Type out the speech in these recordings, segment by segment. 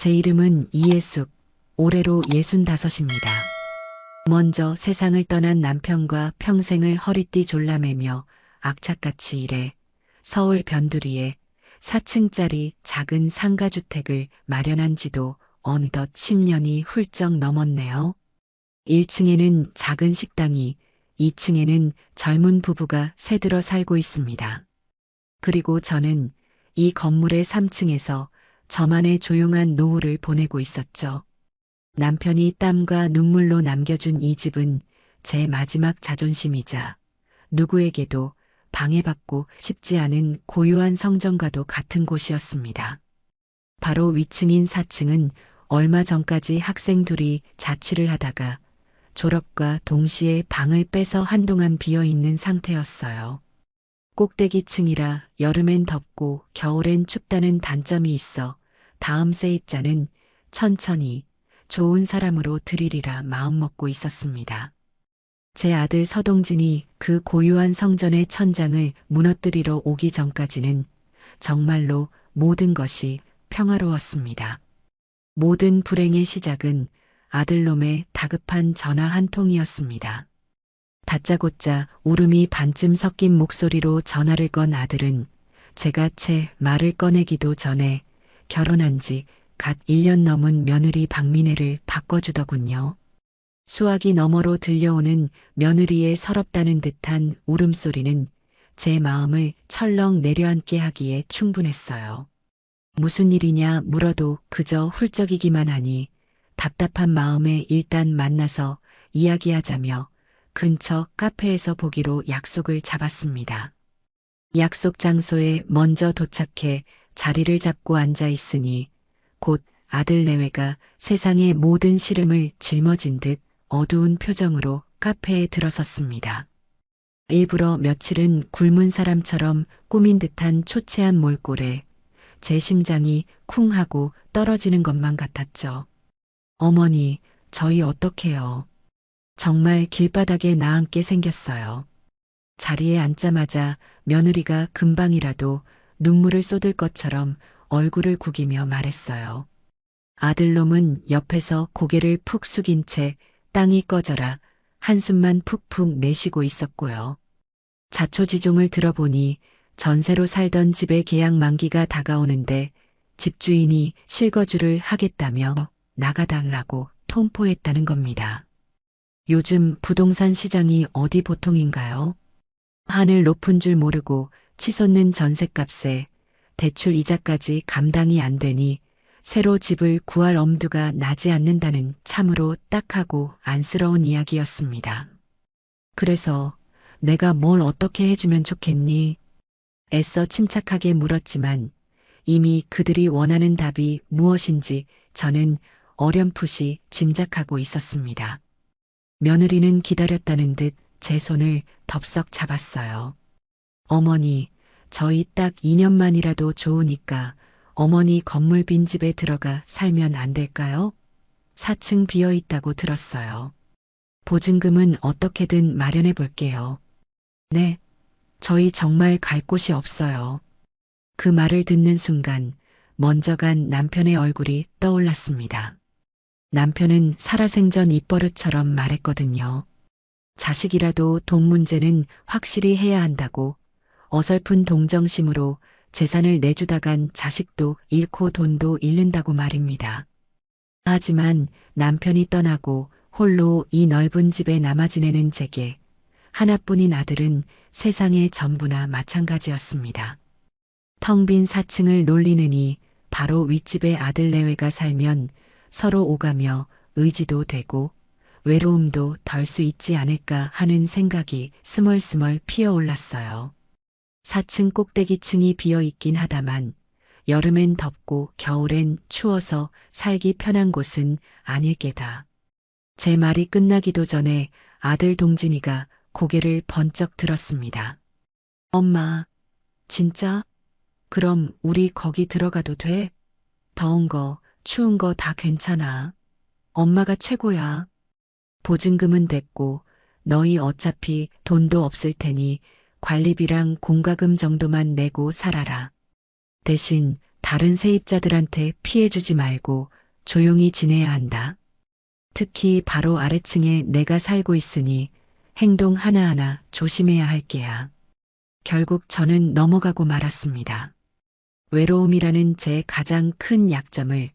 제 이름은 이예숙, 올해로 65입니다. 먼저 세상을 떠난 남편과 평생을 허리띠 졸라매며 악착같이 일해 서울 변두리에 4층짜리 작은 상가주택을 마련한 지도 어느덧 10년이 훌쩍 넘었네요. 1층에는 작은 식당이, 2층에는 젊은 부부가 새들어 살고 있습니다. 그리고 저는 이 건물의 3층에서 저만의 조용한 노후를 보내고 있었죠. 남편이 땀과 눈물로 남겨준 이 집은 제 마지막 자존심이자 누구에게도 방해받고 싶지 않은 고요한 성전과도 같은 곳이었습니다. 바로 위층인 4층은 얼마 전까지 학생 둘이 자취를 하다가 졸업과 동시에 방을 빼서 한동안 비어있는 상태였어요. 꼭대기층이라 여름엔 덥고 겨울엔 춥다는 단점이 있어 다음 세입자는 천천히 좋은 사람으로 드리리라 마음먹고 있었습니다. 제 아들 서동진이 그 고요한 성전의 천장을 무너뜨리러 오기 전까지는 정말로 모든 것이 평화로웠습니다. 모든 불행의 시작은 아들놈의 다급한 전화 한 통이었습니다. 다짜고짜 울음이 반쯤 섞인 목소리로 전화를 건 아들은 제가 채 말을 꺼내기도 전에 결혼한 지 갓 1년 넘은 며느리 박민혜를 바꿔주더군요. 수화기 너머로 들려오는 며느리의 서럽다는 듯한 울음소리는 제 마음을 철렁 내려앉게 하기에 충분했어요. 무슨 일이냐 물어도 그저 훌쩍이기만 하니 답답한 마음에 일단 만나서 이야기하자며 근처 카페에서 보기로 약속을 잡았습니다. 약속 장소에 먼저 도착해 자리를 잡고 앉아 있으니 곧 아들 내외가 세상의 모든 시름을 짊어진 듯 어두운 표정으로 카페에 들어섰습니다. 일부러 며칠은 굶은 사람처럼 꾸민 듯한 초췌한 몰골에 제 심장이 쿵 하고 떨어지는 것만 같았죠. 어머니, 저희 어떡해요. 정말 길바닥에 나앉게 생겼어요. 자리에 앉자마자 며느리가 금방이라도 눈물을 쏟을 것처럼 얼굴을 구기며 말했어요. 아들놈은 옆에서 고개를 푹 숙인 채 땅이 꺼져라 한숨만 푹푹 내쉬고 있었고요. 자초지종을 들어보니 전세로 살던 집의 계약 만기가 다가오는데 집주인이 실거주를 하겠다며 나가달라고 통포했다는 겁니다. 요즘 부동산 시장이 어디 보통인가요? 하늘 높은 줄 모르고 치솟는 전셋값에 대출 이자까지 감당이 안 되니 새로 집을 구할 엄두가 나지 않는다는 참으로 딱하고 안쓰러운 이야기였습니다. 그래서 내가 뭘 어떻게 해주면 좋겠니? 애써 침착하게 물었지만 이미 그들이 원하는 답이 무엇인지 저는 어렴풋이 짐작하고 있었습니다. 며느리는 기다렸다는 듯 제 손을 덥석 잡았어요. 어머니, 저희 딱 2년만이라도 좋으니까 어머니 건물 빈집에 들어가 살면 안 될까요? 4층 비어 있다고 들었어요. 보증금은 어떻게든 마련해 볼게요. 네, 저희 정말 갈 곳이 없어요. 그 말을 듣는 순간 먼저 간 남편의 얼굴이 떠올랐습니다. 남편은 살아생전 입버릇처럼 말했거든요. 자식이라도 돈 문제는 확실히 해야 한다고 어설픈 동정심으로 재산을 내주다간 자식도 잃고 돈도 잃는다고 말입니다. 하지만 남편이 떠나고 홀로 이 넓은 집에 남아 지내는 제게 하나뿐인 아들은 세상의 전부나 마찬가지였습니다. 텅 빈 4층을 놀리느니 바로 윗집에 아들 내외가 살면 서로 오가며 의지도 되고 외로움도 덜 수 있지 않을까 하는 생각이 스멀스멀 피어올랐어요. 4층 꼭대기층이 비어있긴 하다만 여름엔 덥고 겨울엔 추워서 살기 편한 곳은 아닐 게다. 제 말이 끝나기도 전에 아들 동진이가 고개를 번쩍 들었습니다. 엄마, 진짜? 그럼 우리 거기 들어가도 돼? 더운 거, 추운 거 다 괜찮아. 엄마가 최고야. 보증금은 됐고 너희 어차피 돈도 없을 테니 관리비랑 공과금 정도만 내고 살아라. 대신 다른 세입자들한테 피해주지 말고 조용히 지내야 한다. 특히 바로 아래층에 내가 살고 있으니 행동 하나하나 조심해야 할 게야. 결국 저는 넘어가고 말았습니다. 외로움이라는 제 가장 큰 약점을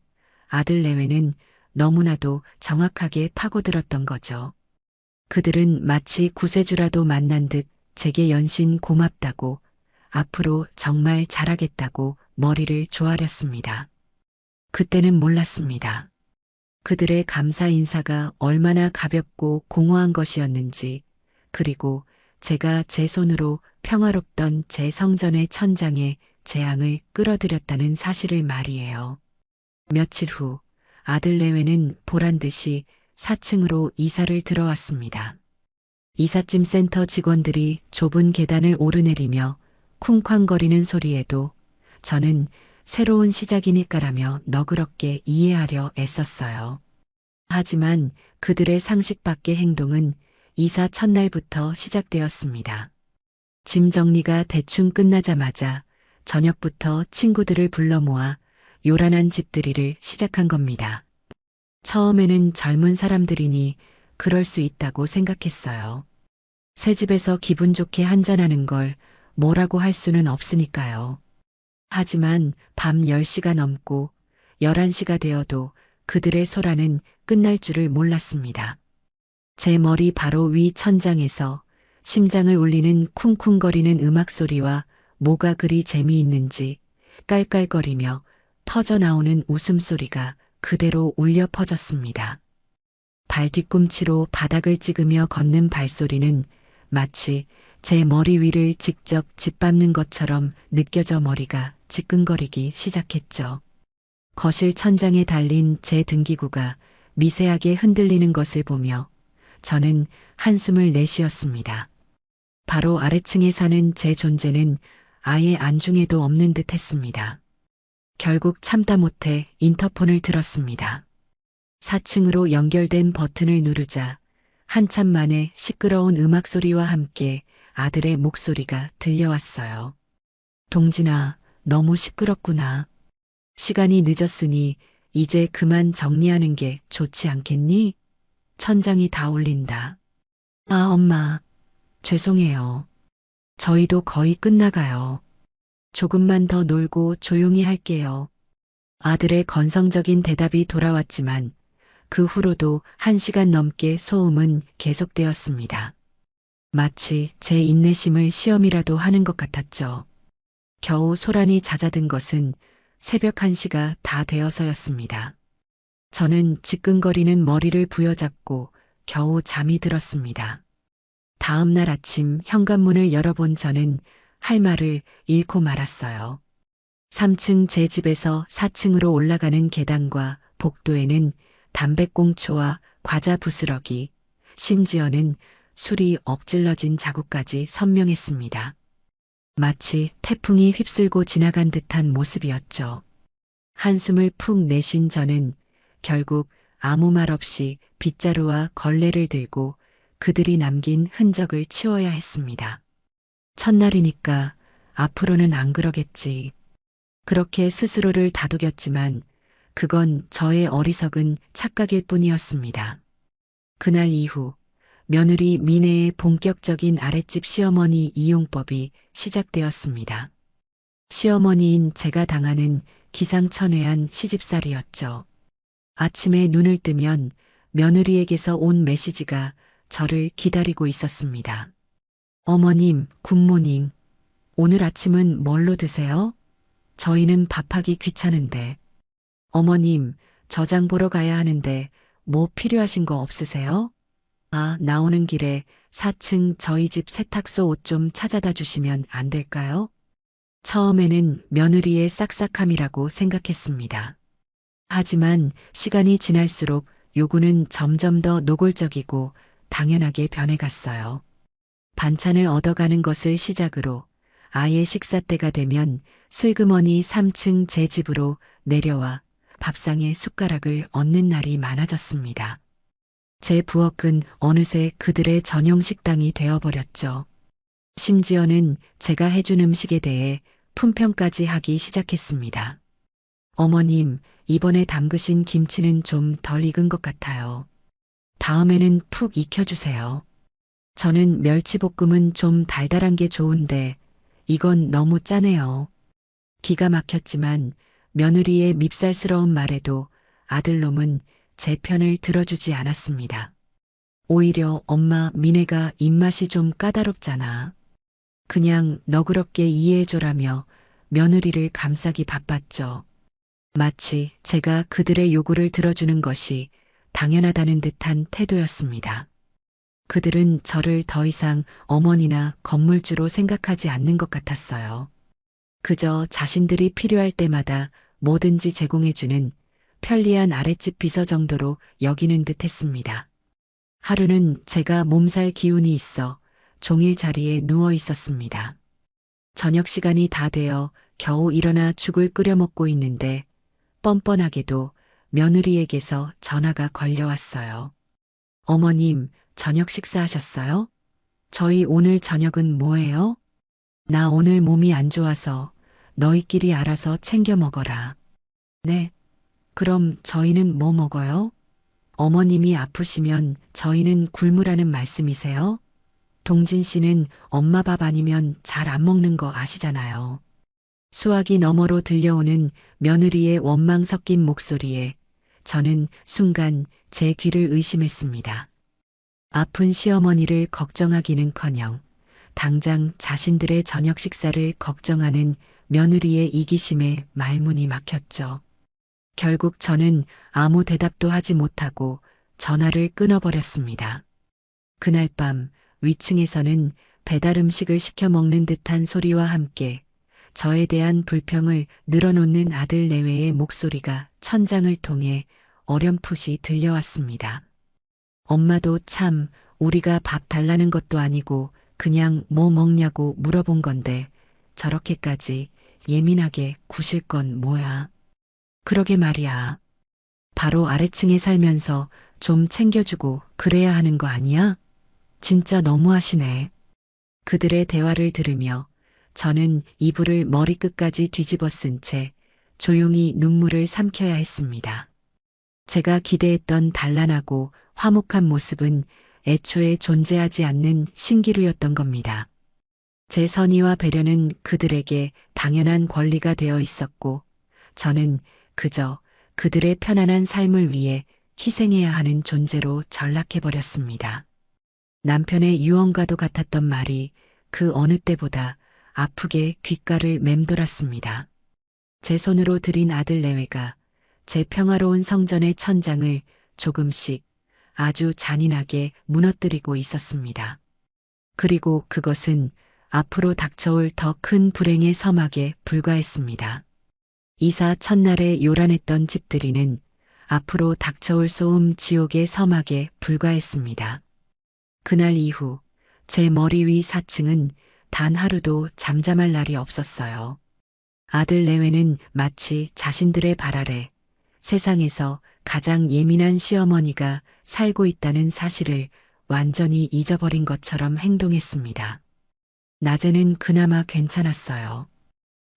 아들 내외는 너무나도 정확하게 파고들었던 거죠. 그들은 마치 구세주라도 만난 듯 제게 연신 고맙다고 앞으로 정말 잘하겠다고 머리를 조아렸습니다. 그때는 몰랐습니다. 그들의 감사 인사가 얼마나 가볍고 공허한 것이었는지, 그리고 제가 제 손으로 평화롭던 제 성전의 천장에 재앙을 끌어들였다는 사실을 말이에요. 며칠 후 아들 내외는 보란 듯이 4층으로 이사를 들어왔습니다. 이삿짐 센터 직원들이 좁은 계단을 오르내리며 쿵쾅거리는 소리에도 저는 새로운 시작이니까라며 너그럽게 이해하려 애썼어요. 하지만 그들의 상식 밖의 행동은 이사 첫날부터 시작되었습니다. 짐 정리가 대충 끝나자마자 저녁부터 친구들을 불러 모아 요란한 집들이를 시작한 겁니다. 처음에는 젊은 사람들이니 그럴 수 있다고 생각했어요. 새 집에서 기분 좋게 한잔하는 걸 뭐라고 할 수는 없으니까요. 하지만 밤 10시가 넘고 11시가 되어도 그들의 소란은 끝날 줄을 몰랐습니다. 제 머리 바로 위 천장에서 심장을 울리는 쿵쿵거리는 음악 소리와 뭐가 그리 재미있는지 깔깔거리며 터져나오는 웃음소리가 그대로 울려 퍼졌습니다. 발 뒤꿈치로 바닥을 찍으며 걷는 발소리는 마치 제 머리 위를 직접 짓밟는 것처럼 느껴져 머리가 지끈거리기 시작했죠. 거실 천장에 달린 제 등기구가 미세하게 흔들리는 것을 보며 저는 한숨을 내쉬었습니다. 바로 아래층에 사는 제 존재는 아예 안중에도 없는 듯 했습니다. 결국 참다 못해 인터폰을 들었습니다. 4층으로 연결된 버튼을 누르자 한참 만에 시끄러운 음악 소리와 함께 아들의 목소리가 들려왔어요. 동진아, 너무 시끄럽구나. 시간이 늦었으니 이제 그만 정리하는 게 좋지 않겠니? 천장이 다 울린다. 아, 엄마. 죄송해요. 저희도 거의 끝나가요. 조금만 더 놀고 조용히 할게요. 아들의 건성적인 대답이 돌아왔지만 그 후로도 1시간 넘게 소음은 계속되었습니다. 마치 제 인내심을 시험이라도 하는 것 같았죠. 겨우 소란이 잦아든 것은 새벽 1시가 다 되어서였습니다. 저는 지끈거리는 머리를 부여잡고 겨우 잠이 들었습니다. 다음 날 아침 현관문을 열어본 저는 할 말을 잃고 말았어요. 3층 제 집에서 4층으로 올라가는 계단과 복도에는 담배꽁초와 과자 부스러기, 심지어는 술이 엎질러진 자국까지 선명했습니다. 마치 태풍이 휩쓸고 지나간 듯한 모습이었죠. 한숨을 푹 내쉰 저는 결국 아무 말 없이 빗자루와 걸레를 들고 그들이 남긴 흔적을 치워야 했습니다. 첫날이니까 앞으로는 안 그러겠지. 그렇게 스스로를 다독였지만 그건 저의 어리석은 착각일 뿐이었습니다. 그날 이후 며느리 미네의 본격적인 아랫집 시어머니 이용법이 시작되었습니다. 시어머니인 제가 당하는 기상천외한 시집살이였죠. 아침에 눈을 뜨면 며느리에게서 온 메시지가 저를 기다리고 있었습니다. 어머님, 굿모닝. 오늘 아침은 뭘로 드세요? 저희는 밥하기 귀찮은데. 어머님, 저장 보러 가야 하는데 뭐 필요하신 거 없으세요? 아, 나오는 길에 4층 저희 집 세탁소 옷 좀 찾아다 주시면 안 될까요? 처음에는 며느리의 싹싹함이라고 생각했습니다. 하지만 시간이 지날수록 요구는 점점 더 노골적이고 당연하게 변해갔어요. 반찬을 얻어가는 것을 시작으로 아예 식사 때가 되면 슬그머니 3층 제 집으로 내려와 밥상에 숟가락을 얹는 날이 많아졌습니다. 제 부엌은 어느새 그들의 전용 식당이 되어버렸죠. 심지어는 제가 해준 음식에 대해 품평까지 하기 시작했습니다. 어머님, 이번에 담그신 김치는 좀 덜 익은 것 같아요. 다음에는 푹 익혀주세요. 저는 멸치볶음은 좀 달달한 게 좋은데 이건 너무 짜네요. 기가 막혔지만 며느리의 밉살스러운 말에도 아들놈은 제 편을 들어주지 않았습니다. 오히려 엄마 미네가 입맛이 좀 까다롭잖아. 그냥 너그럽게 이해해줘라며 며느리를 감싸기 바빴죠. 마치 제가 그들의 요구를 들어주는 것이 당연하다는 듯한 태도였습니다. 그들은 저를 더 이상 어머니나 건물주로 생각하지 않는 것 같았어요. 그저 자신들이 필요할 때마다 뭐든지 제공해주는 편리한 아랫집 비서 정도로 여기는 듯 했습니다. 하루는 제가 몸살 기운이 있어 종일 자리에 누워 있었습니다. 저녁 시간이 다 되어 겨우 일어나 죽을 끓여 먹고 있는데 뻔뻔하게도 며느리에게서 전화가 걸려왔어요. 어머님, 저녁 식사하셨어요? 저희 오늘 저녁은 뭐예요? 나 오늘 몸이 안 좋아서 너희끼리 알아서 챙겨 먹어라. 네. 그럼 저희는 뭐 먹어요? 어머님이 아프시면 저희는 굶으라는 말씀이세요? 동진 씨는 엄마 밥 아니면 잘 안 먹는 거 아시잖아요. 수화기 너머로 들려오는 며느리의 원망 섞인 목소리에 저는 순간 제 귀를 의심했습니다. 아픈 시어머니를 걱정하기는커녕 당장 자신들의 저녁 식사를 걱정하는 며느리의 이기심에 말문이 막혔죠. 결국 저는 아무 대답도 하지 못하고 전화를 끊어버렸습니다. 그날 밤 위층에서는 배달 음식을 시켜 먹는 듯한 소리와 함께 저에 대한 불평을 늘어놓는 아들 내외의 목소리가 천장을 통해 어렴풋이 들려왔습니다. 엄마도 참 우리가 밥 달라는 것도 아니고 그냥 뭐 먹냐고 물어본 건데 저렇게까지 예민하게 구실 건 뭐야. 그러게 말이야. 바로 아래층에 살면서 좀 챙겨주고 그래야 하는 거 아니야? 진짜 너무하시네. 그들의 대화를 들으며 저는 이불을 머리끝까지 뒤집어 쓴 채 조용히 눈물을 삼켜야 했습니다. 제가 기대했던 단란하고 화목한 모습은 애초에 존재하지 않는 신기루였던 겁니다. 제 선의와 배려는 그들에게 당연한 권리가 되어 있었고 저는 그저 그들의 편안한 삶을 위해 희생해야 하는 존재로 전락해버렸습니다. 남편의 유언과도 같았던 말이 그 어느 때보다 아프게 귓가를 맴돌았습니다. 제 손으로 들인 아들 내외가 제 평화로운 성전의 천장을 조금씩 아주 잔인하게 무너뜨리고 있었습니다. 그리고 그것은 앞으로 닥쳐올 더 큰 불행의 서막에 불과했습니다. 이사 첫날에 요란했던 집들이는 앞으로 닥쳐올 소음 지옥의 서막에 불과했습니다. 그날 이후 제 머리 위 4층은 단 하루도 잠잠할 날이 없었어요. 아들 내외는 마치 자신들의 발 아래 세상에서 가장 예민한 시어머니가 살고 있다는 사실을 완전히 잊어버린 것처럼 행동했습니다. 낮에는 그나마 괜찮았어요.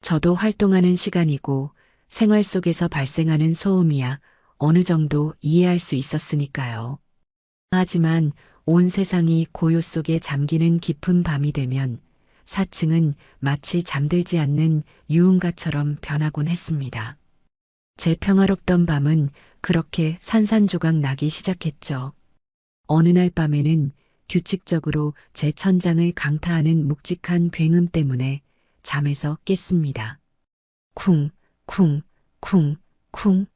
저도 활동하는 시간이고 생활 속에서 발생하는 소음이야 어느 정도 이해할 수 있었으니까요. 하지만 온 세상이 고요 속에 잠기는 깊은 밤이 되면 4층은 마치 잠들지 않는 유흥가처럼 변하곤 했습니다. 제 평화롭던 밤은 그렇게 산산조각 나기 시작했죠. 어느 날 밤에는 규칙적으로 제 천장을 강타하는 묵직한 굉음 때문에 잠에서 깼습니다. 쿵, 쿵, 쿵, 쿵.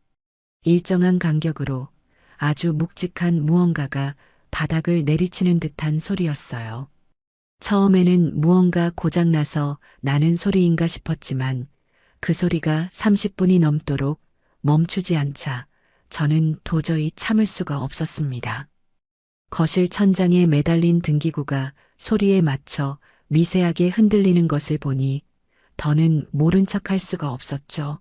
일정한 간격으로 아주 묵직한 무언가가 바닥을 내리치는 듯한 소리였어요. 처음에는 무언가 고장나서 나는 소리인가 싶었지만 그 소리가 30분이 넘도록 멈추지 않자 저는 도저히 참을 수가 없었습니다. 거실 천장에 매달린 등기구가 소리에 맞춰 미세하게 흔들리는 것을 보니 더는 모른 척할 수가 없었죠.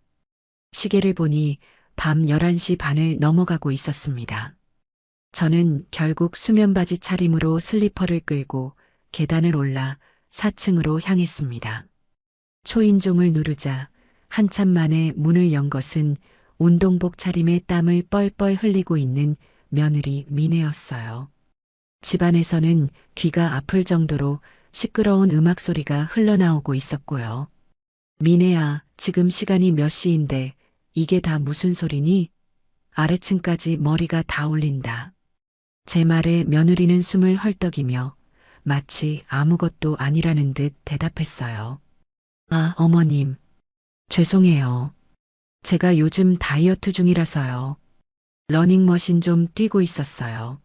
시계를 보니 밤 11시 반을 넘어가고 있었습니다. 저는 결국 수면바지 차림으로 슬리퍼를 끌고 계단을 올라 4층으로 향했습니다. 초인종을 누르자 한참 만에 문을 연 것은 운동복 차림에 땀을 뻘뻘 흘리고 있는 며느리 미네였어요. 집안에서는 귀가 아플 정도로 시끄러운 음악 소리가 흘러나오고 있었고요. 미네야, 지금 시간이 몇 시인데 이게 다 무슨 소리니? 아래층까지 머리가 다 울린다. 제 말에 며느리는 숨을 헐떡이며 마치 아무것도 아니라는 듯 대답했어요. 아, 어머님. 죄송해요. 제가 요즘 다이어트 중이라서요. 러닝머신 좀 뛰고 있었어요.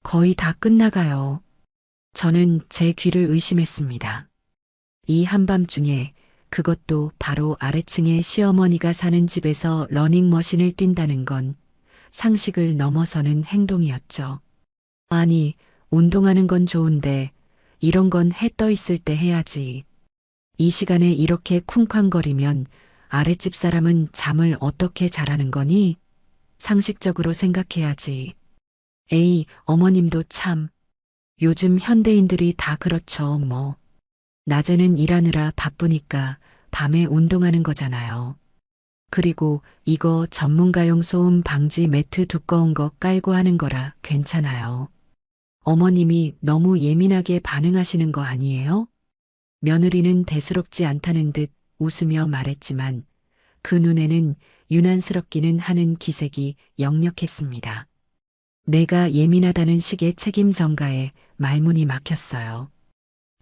거의 다 끝나가요. 저는 제 귀를 의심했습니다. 이 한밤중에 그것도 바로 아래층에 시어머니가 사는 집에서 러닝머신을 뛴다는 건 상식을 넘어서는 행동이었죠. 아니, 운동하는 건 좋은데 이런 건 해 떠 있을 때 해야지. 이 시간에 이렇게 쿵쾅거리면 아랫집 사람은 잠을 어떻게 자라는 거니? 상식적으로 생각해야지. 에이, 어머님도 참. 요즘 현대인들이 다 그렇죠, 뭐. 낮에는 일하느라 바쁘니까 밤에 운동하는 거잖아요. 그리고 이거 전문가용 소음 방지 매트 두꺼운 거 깔고 하는 거라 괜찮아요. 어머님이 너무 예민하게 반응하시는 거 아니에요? 며느리는 대수롭지 않다는 듯 웃으며 말했지만 그 눈에는 유난스럽기는 하는 기색이 역력했습니다. 내가 예민하다는 식의 책임 전가에 말문이 막혔어요.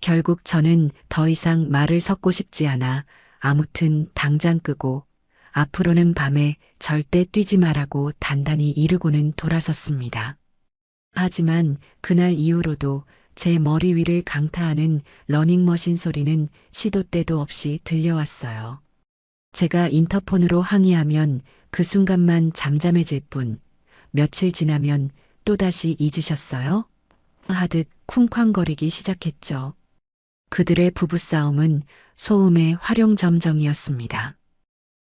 결국 저는 더 이상 말을 섞고 싶지 않아 아무튼 당장 끄고 앞으로는 밤에 절대 뛰지 말라고 단단히 이르고는 돌아섰습니다. 하지만 그날 이후로도 제 머리 위를 강타하는 러닝머신 소리는 시도 때도 없이 들려왔어요. 제가 인터폰으로 항의하면 그 순간만 잠잠해질 뿐 며칠 지나면 또다시 잊으셨어요? 하듯 쿵쾅거리기 시작했죠. 그들의 부부싸움은 소음의 활용점정이었습니다.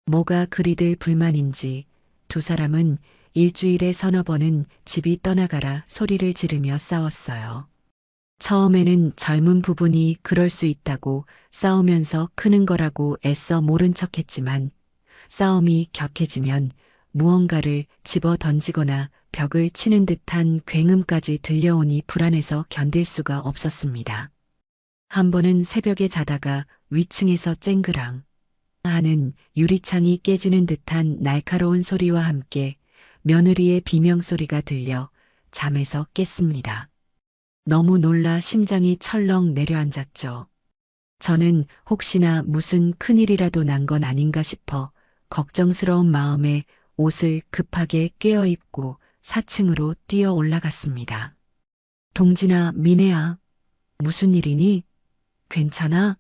뭐가 그리들 불만인지 두 사람은 일주일에 서너 번은 집이 떠나가라 소리를 지르며 싸웠어요. 처음에는 젊은 부분이 그럴 수 있다고 싸우면서 크는 거라고 애써 모른 척했지만 싸움이 격해지면 무언가를 집어 던지거나 벽을 치는 듯한 굉음까지 들려오니 불안해서 견딜 수가 없었습니다. 한 번은 새벽에 자다가 위층에서 쨍그랑 하는 유리창이 깨지는 듯한 날카로운 소리와 함께 며느리의 비명소리가 들려 잠에서 깼습니다. 너무 놀라 심장이 철렁 내려앉았죠. 저는 혹시나 무슨 큰일이라도 난 건 아닌가 싶어 걱정스러운 마음에 옷을 급하게 꿰어입고 4층으로 뛰어 올라갔습니다. 동진아, 미네야, 무슨 일이니? 괜찮아?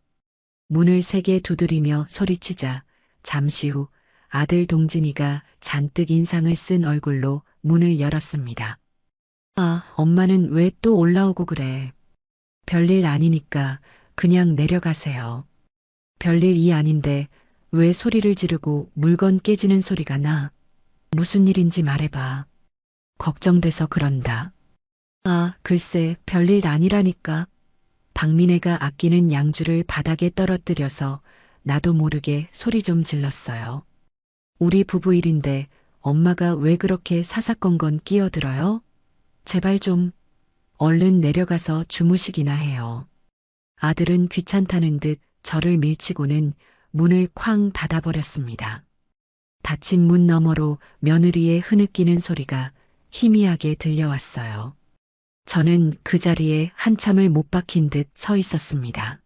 문을 세게 두드리며 소리치자 잠시 후 아들 동진이가 잔뜩 인상을 쓴 얼굴로 문을 열었습니다. 아, 엄마는 왜 또 올라오고 그래? 별일 아니니까 그냥 내려가세요. 별일이 아닌데 왜 소리를 지르고 물건 깨지는 소리가 나? 무슨 일인지 말해봐. 걱정돼서 그런다. 아, 글쎄, 별일 아니라니까. 박민혜가 아끼는 양주를 바닥에 떨어뜨려서 나도 모르게 소리 좀 질렀어요. 우리 부부 일인데 엄마가 왜 그렇게 사사건건 끼어들어요? 제발 좀 얼른 내려가서 주무시기나 해요. 아들은 귀찮다는 듯 저를 밀치고는 문을 쾅 닫아버렸습니다. 닫힌 문 너머로 며느리의 흐느끼는 소리가 희미하게 들려왔어요. 저는 그 자리에 한참을 못 박힌 듯 서 있었습니다.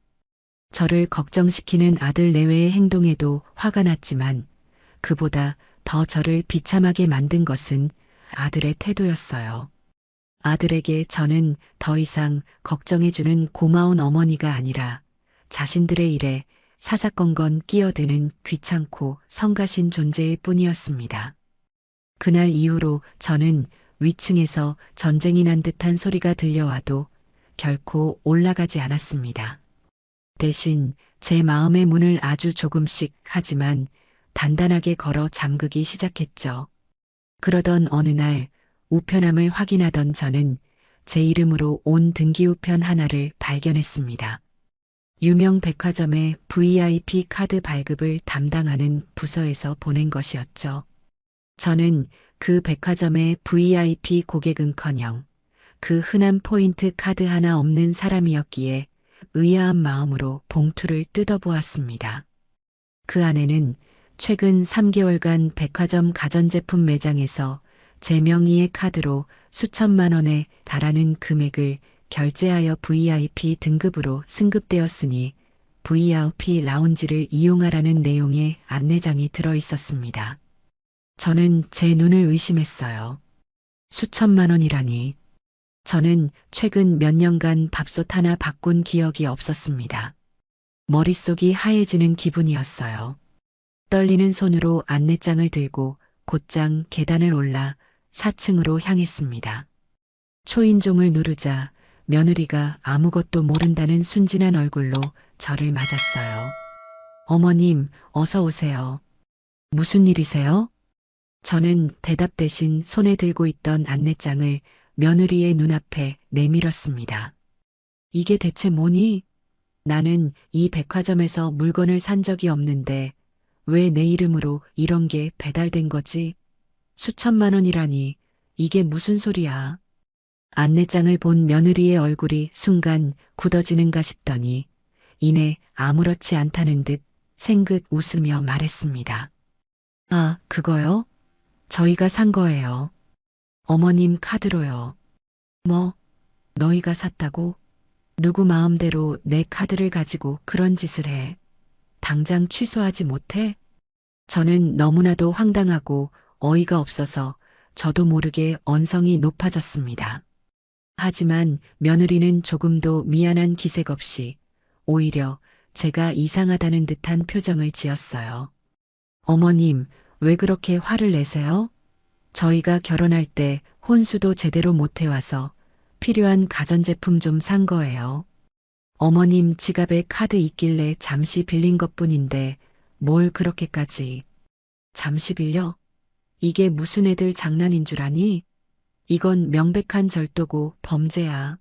저를 걱정시키는 아들 내외의 행동에도 화가 났지만 그보다 더 저를 비참하게 만든 것은 아들의 태도였어요. 아들에게 저는 더 이상 걱정해주는 고마운 어머니가 아니라 자신들의 일에 사사건건 끼어드는 귀찮고 성가신 존재일 뿐이었습니다. 그날 이후로 저는 위층에서 전쟁이 난 듯한 소리가 들려와도 결코 올라가지 않았습니다. 대신 제 마음의 문을 아주 조금씩 하지만 단단하게 걸어 잠그기 시작했죠. 그러던 어느 날 우편함을 확인하던 저는 제 이름으로 온 등기우편 하나를 발견했습니다. 유명 백화점의 VIP 카드 발급을 담당하는 부서에서 보낸 것이었죠. 저는 그 백화점의 VIP 고객은커녕 그 흔한 포인트 카드 하나 없는 사람이었기에 의아한 마음으로 봉투를 뜯어보았습니다. 그 안에는 최근 3개월간 백화점 가전제품 매장에서 제 명의의 카드로 수천만 원에 달하는 금액을 결제하여 VIP 등급으로 승급되었으니 VIP 라운지를 이용하라는 내용의 안내장이 들어 있었습니다. 저는 제 눈을 의심했어요. 수천만 원이라니. 저는 최근 몇 년간 밥솥 하나 바꾼 기억이 없었습니다. 머릿속이 하얘지는 기분이었어요. 떨리는 손으로 안내장을 들고 곧장 계단을 올라 4층으로 향했습니다. 초인종을 누르자 며느리가 아무것도 모른다는 순진한 얼굴로 저를 맞았어요. 어머님, 어서 오세요. 무슨 일이세요? 저는 대답 대신 손에 들고 있던 안내장을 며느리의 눈앞에 내밀었습니다. 이게 대체 뭐니? 나는 이 백화점에서 물건을 산 적이 없는데 왜 내 이름으로 이런 게 배달된 거지? 수천만 원이라니 이게 무슨 소리야? 안내장을 본 며느리의 얼굴이 순간 굳어지는가 싶더니 이내 아무렇지 않다는 듯 생긋 웃으며 말했습니다. 아, 그거요? 저희가 산 거예요. 어머님 카드로요. 뭐, 너희가 샀다고? 누구 마음대로 내 카드를 가지고 그런 짓을 해. 당장 취소하지 못해? 저는 너무나도 황당하고 어이가 없어서 저도 모르게 언성이 높아졌습니다. 하지만 며느리는 조금도 미안한 기색 없이 오히려 제가 이상하다는 듯한 표정을 지었어요. 어머님, 왜 그렇게 화를 내세요? 저희가 결혼할 때 혼수도 제대로 못 해와서 필요한 가전제품 좀 산 거예요. 어머님 지갑에 카드 있길래 잠시 빌린 것뿐인데 뭘 그렇게까지. 잠시 빌려? 이게 무슨 애들 장난인 줄 아니? 이건 명백한 절도고 범죄야.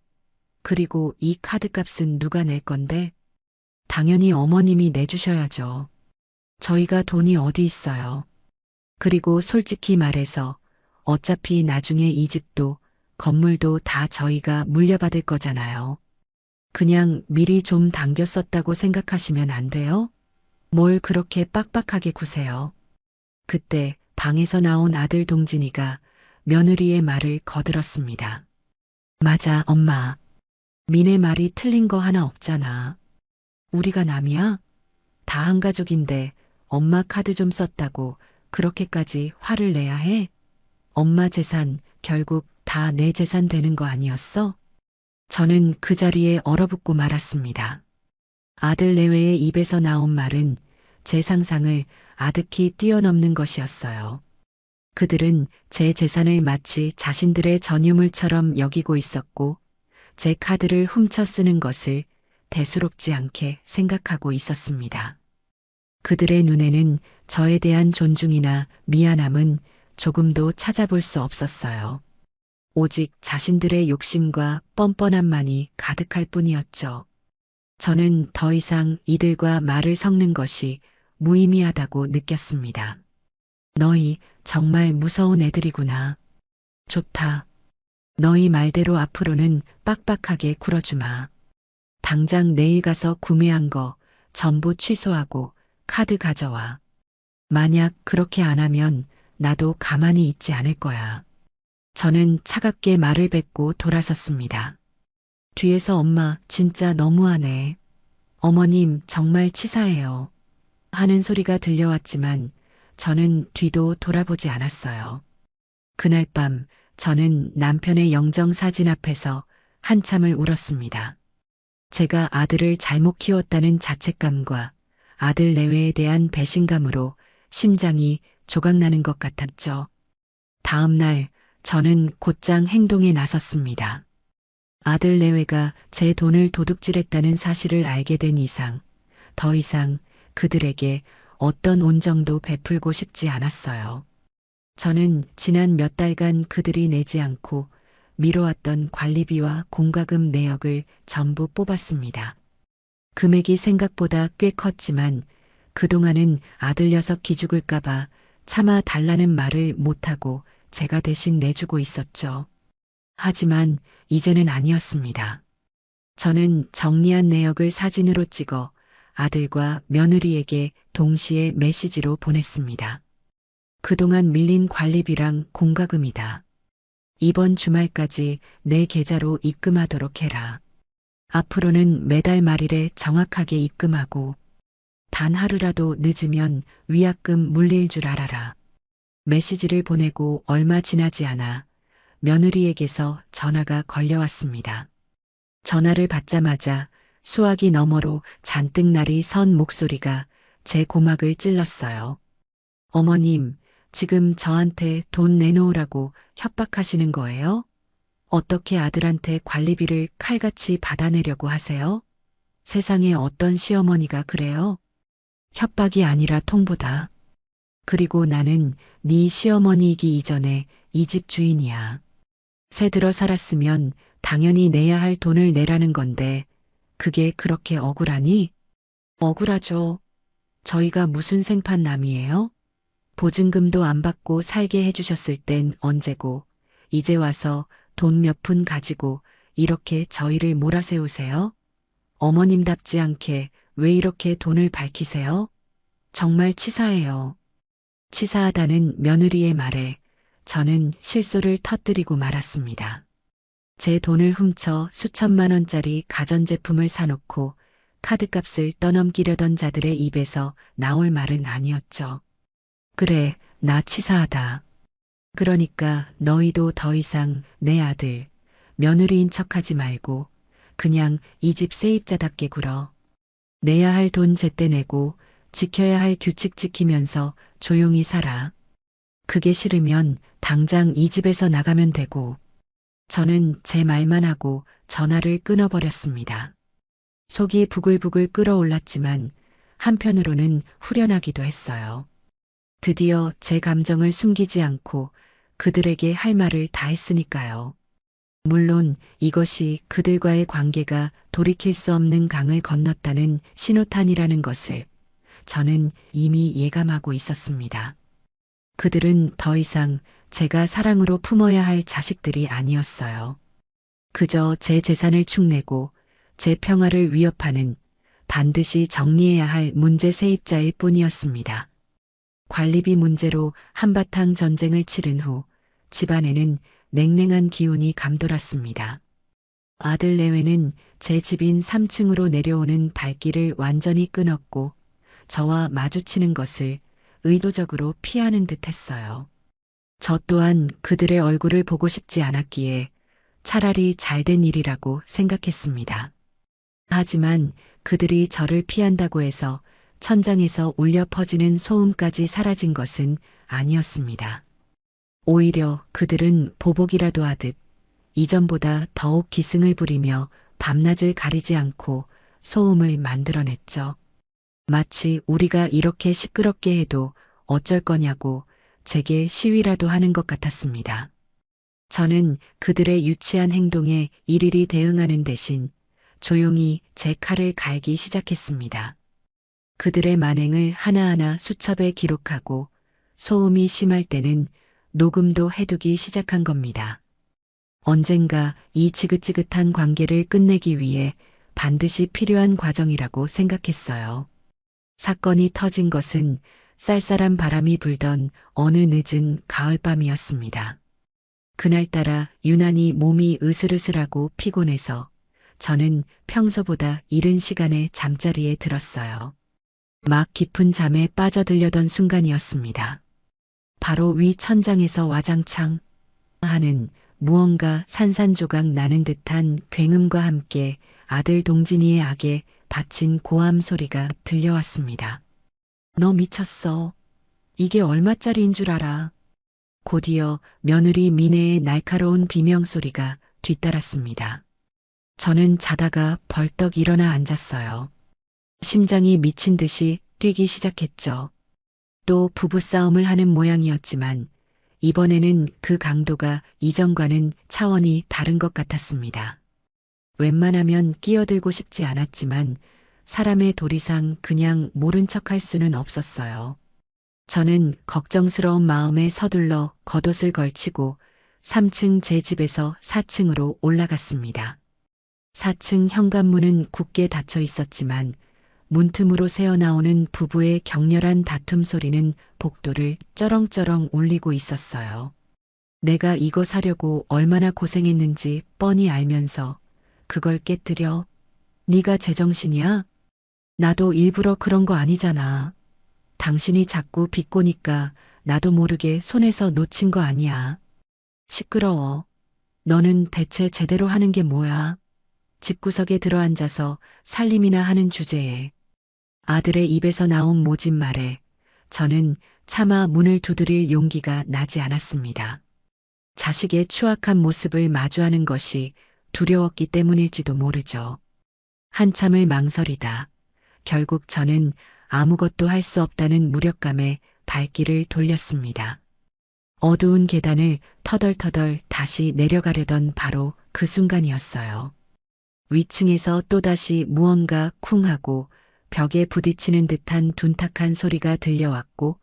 그리고 이 카드값은 누가 낼 건데? 당연히 어머님이 내주셔야죠. 저희가 돈이 어디 있어요. 그리고 솔직히 말해서 어차피 나중에 이 집도 건물도 다 저희가 물려받을 거잖아요. 그냥 미리 좀 당겨 썼다고 생각하시면 안 돼요? 뭘 그렇게 빡빡하게 구세요. 그때 방에서 나온 아들 동진이가 며느리의 말을 거들었습니다. 맞아, 엄마. 민의 말이 틀린 거 하나 없잖아. 우리가 남이야? 다 한 가족인데 엄마 카드 좀 썼다고 그렇게까지 화를 내야 해? 엄마 재산 결국 다 내 재산 되는 거 아니었어? 저는 그 자리에 얼어붙고 말았습니다. 아들 내외의 입에서 나온 말은 제 상상을 아득히 뛰어넘는 것이었어요. 그들은 제 재산을 마치 자신들의 전유물처럼 여기고 있었고 제 카드를 훔쳐 쓰는 것을 대수롭지 않게 생각하고 있었습니다. 그들의 눈에는 저에 대한 존중이나 미안함은 조금도 찾아볼 수 없었어요. 오직 자신들의 욕심과 뻔뻔함만이 가득할 뿐이었죠. 저는 더 이상 이들과 말을 섞는 것이 무의미하다고 느꼈습니다. 너희 정말 무서운 애들이구나. 좋다. 너희 말대로 앞으로는 빡빡하게 굴어주마. 당장 내일 가서 구매한 거 전부 취소하고 카드 가져와. 만약 그렇게 안 하면 나도 가만히 있지 않을 거야. 저는 차갑게 말을 뱉고 돌아섰습니다. 뒤에서 엄마 진짜 너무하네. 어머님 정말 치사해요. 하는 소리가 들려왔지만 저는 뒤도 돌아보지 않았어요. 그날 밤 저는 남편의 영정사진 앞에서 한참을 울었습니다. 제가 아들을 잘못 키웠다는 자책감과 아들 내외에 대한 배신감으로 심장이 조각나는 것 같았죠. 다음 날 저는 곧장 행동에 나섰습니다. 아들 내외가 제 돈을 도둑질했다는 사실을 알게 된 이상 더 이상 그들에게 어떤 온정도 베풀고 싶지 않았어요. 저는 지난 몇 달간 그들이 내지 않고 미뤄왔던 관리비와 공과금 내역을 전부 뽑았습니다. 금액이 생각보다 꽤 컸지만 그동안은 아들 녀석 기죽을까봐 차마 달라는 말을 못하고 제가 대신 내주고 있었죠. 하지만 이제는 아니었습니다. 저는 정리한 내역을 사진으로 찍어 아들과 며느리에게 동시에 메시지로 보냈습니다. 그동안 밀린 관리비랑 공과금이다. 이번 주말까지 내 계좌로 입금하도록 해라. 앞으로는 매달 말일에 정확하게 입금하고 단 하루라도 늦으면 위약금 물릴 줄 알아라. 메시지를 보내고 얼마 지나지 않아 며느리에게서 전화가 걸려왔습니다. 전화를 받자마자 수화기 너머로 잔뜩 날이 선 목소리가 제 고막을 찔렀어요. 어머님, 지금 저한테 돈 내놓으라고 협박하시는 거예요? 어떻게 아들한테 관리비를 칼같이 받아내려고 하세요? 세상에 어떤 시어머니가 그래요? 협박이 아니라 통보다. 그리고 나는 네 시어머니이기 이전에 이 집 주인이야. 새 들어 살았으면 당연히 내야 할 돈을 내라는 건데 그게 그렇게 억울하니? 억울하죠. 저희가 무슨 생판남이에요? 보증금도 안 받고 살게 해주셨을 땐 언제고 이제 와서 돈 몇 푼 가지고 이렇게 저희를 몰아세우세요? 어머님답지 않게 왜 이렇게 돈을 밝히세요? 정말 치사해요. 치사하다는 며느리의 말에 저는 실소를 터뜨리고 말았습니다. 제 돈을 훔쳐 수천만 원짜리 가전제품을 사놓고 카드값을 떠넘기려던 자들의 입에서 나올 말은 아니었죠. 그래, 나 치사하다. 그러니까 너희도 더 이상 내 아들, 며느리인 척하지 말고 그냥 이 집 세입자답게 굴어. 내야 할 돈 제때 내고 지켜야 할 규칙 지키면서 조용히 살아. 그게 싫으면 당장 이 집에서 나가면 되고. 저는 제 말만 하고 전화를 끊어버렸습니다. 속이 부글부글 끓어올랐지만 한편으로는 후련하기도 했어요. 드디어 제 감정을 숨기지 않고 그들에게 할 말을 다 했으니까요. 물론 이것이 그들과의 관계가 돌이킬 수 없는 강을 건넜다는 신호탄이라는 것을 저는 이미 예감하고 있었습니다. 그들은 더 이상 제가 사랑으로 품어야 할 자식들이 아니었어요. 그저 제 재산을 축내고 제 평화를 위협하는 반드시 정리해야 할 문제 세입자일 뿐이었습니다. 관리비 문제로 한바탕 전쟁을 치른 후 집안에는 냉랭한 기운이 감돌았습니다. 아들 내외는 제 집인 3층으로 내려오는 발길을 완전히 끊었고 저와 마주치는 것을 의도적으로 피하는 듯 했어요. 저 또한 그들의 얼굴을 보고 싶지 않았기에 차라리 잘된 일이라고 생각했습니다. 하지만 그들이 저를 피한다고 해서 천장에서 울려 퍼지는 소음까지 사라진 것은 아니었습니다. 오히려 그들은 보복이라도 하듯 이전보다 더욱 기승을 부리며 밤낮을 가리지 않고 소음을 만들어냈죠. 마치 우리가 이렇게 시끄럽게 해도 어쩔 거냐고 제게 시위라도 하는 것 같았습니다. 저는 그들의 유치한 행동에 일일이 대응하는 대신 조용히 제 칼을 갈기 시작했습니다. 그들의 만행을 하나하나 수첩에 기록하고 소음이 심할 때는 녹음도 해두기 시작한 겁니다. 언젠가 이 지긋지긋한 관계를 끝내기 위해 반드시 필요한 과정이라고 생각했어요. 사건이 터진 것은 쌀쌀한 바람이 불던 어느 늦은 가을밤이었습니다. 그날따라 유난히 몸이 으슬으슬하고 피곤해서 저는 평소보다 이른 시간에 잠자리에 들었어요. 막 깊은 잠에 빠져들려던 순간이었습니다. 바로 위 천장에서 와장창 하는 무언가 산산조각 나는 듯한 굉음과 함께 아들 동진이의 악에 바친 고함 소리가 들려왔습니다. 너 미쳤어. 이게 얼마짜리인 줄 알아. 곧이어 며느리 미네의 날카로운 비명소리가 뒤따랐습니다. 저는 자다가 벌떡 일어나 앉았어요. 심장이 미친 듯이 뛰기 시작했죠. 또 부부싸움을 하는 모양이었지만 이번에는 그 강도가 이전과는 차원이 다른 것 같았습니다. 웬만하면 끼어들고 싶지 않았지만 사람의 도리상 그냥 모른 척할 수는 없었어요. 저는 걱정스러운 마음에 서둘러 겉옷을 걸치고 3층 제 집에서 4층으로 올라갔습니다. 4층 현관문은 굳게 닫혀 있었지만 문틈으로 새어나오는 부부의 격렬한 다툼 소리는 복도를 쩌렁쩌렁 울리고 있었어요. 내가 이거 사려고 얼마나 고생했는지 뻔히 알면서 그걸 깨뜨려? 네가 제정신이야? 나도 일부러 그런 거 아니잖아. 당신이 자꾸 비꼬니까 나도 모르게 손에서 놓친 거 아니야. 시끄러워. 너는 대체 제대로 하는 게 뭐야? 집구석에 들어앉아서 살림이나 하는 주제에 아들의 입에서 나온 모진 말에 저는 차마 문을 두드릴 용기가 나지 않았습니다. 자식의 추악한 모습을 마주하는 것이 두려웠기 때문일지도 모르죠. 한참을 망설이다. 결국 저는 아무것도 할 수 없다는 무력감에 발길을 돌렸습니다. 어두운 계단을 터덜터덜 다시 내려가려던 바로 그 순간이었어요. 위층에서 또다시 무언가 쿵 하고 벽에 부딪히는 듯한 둔탁한 소리가 들려왔고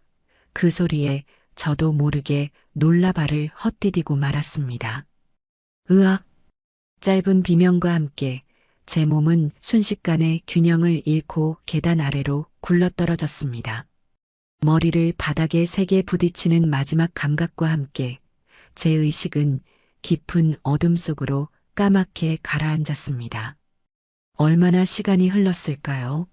그 소리에 저도 모르게 놀라 발을 헛디디고 말았습니다. 으악! 짧은 비명과 함께 제 몸은 순식간에 균형을 잃고 계단 아래로 굴러떨어졌습니다. 머리를 바닥에 세게 부딪히는 마지막 감각과 함께 제 의식은 깊은 어둠 속으로 까맣게 가라앉았습니다. 얼마나 시간이 흘렀을까요?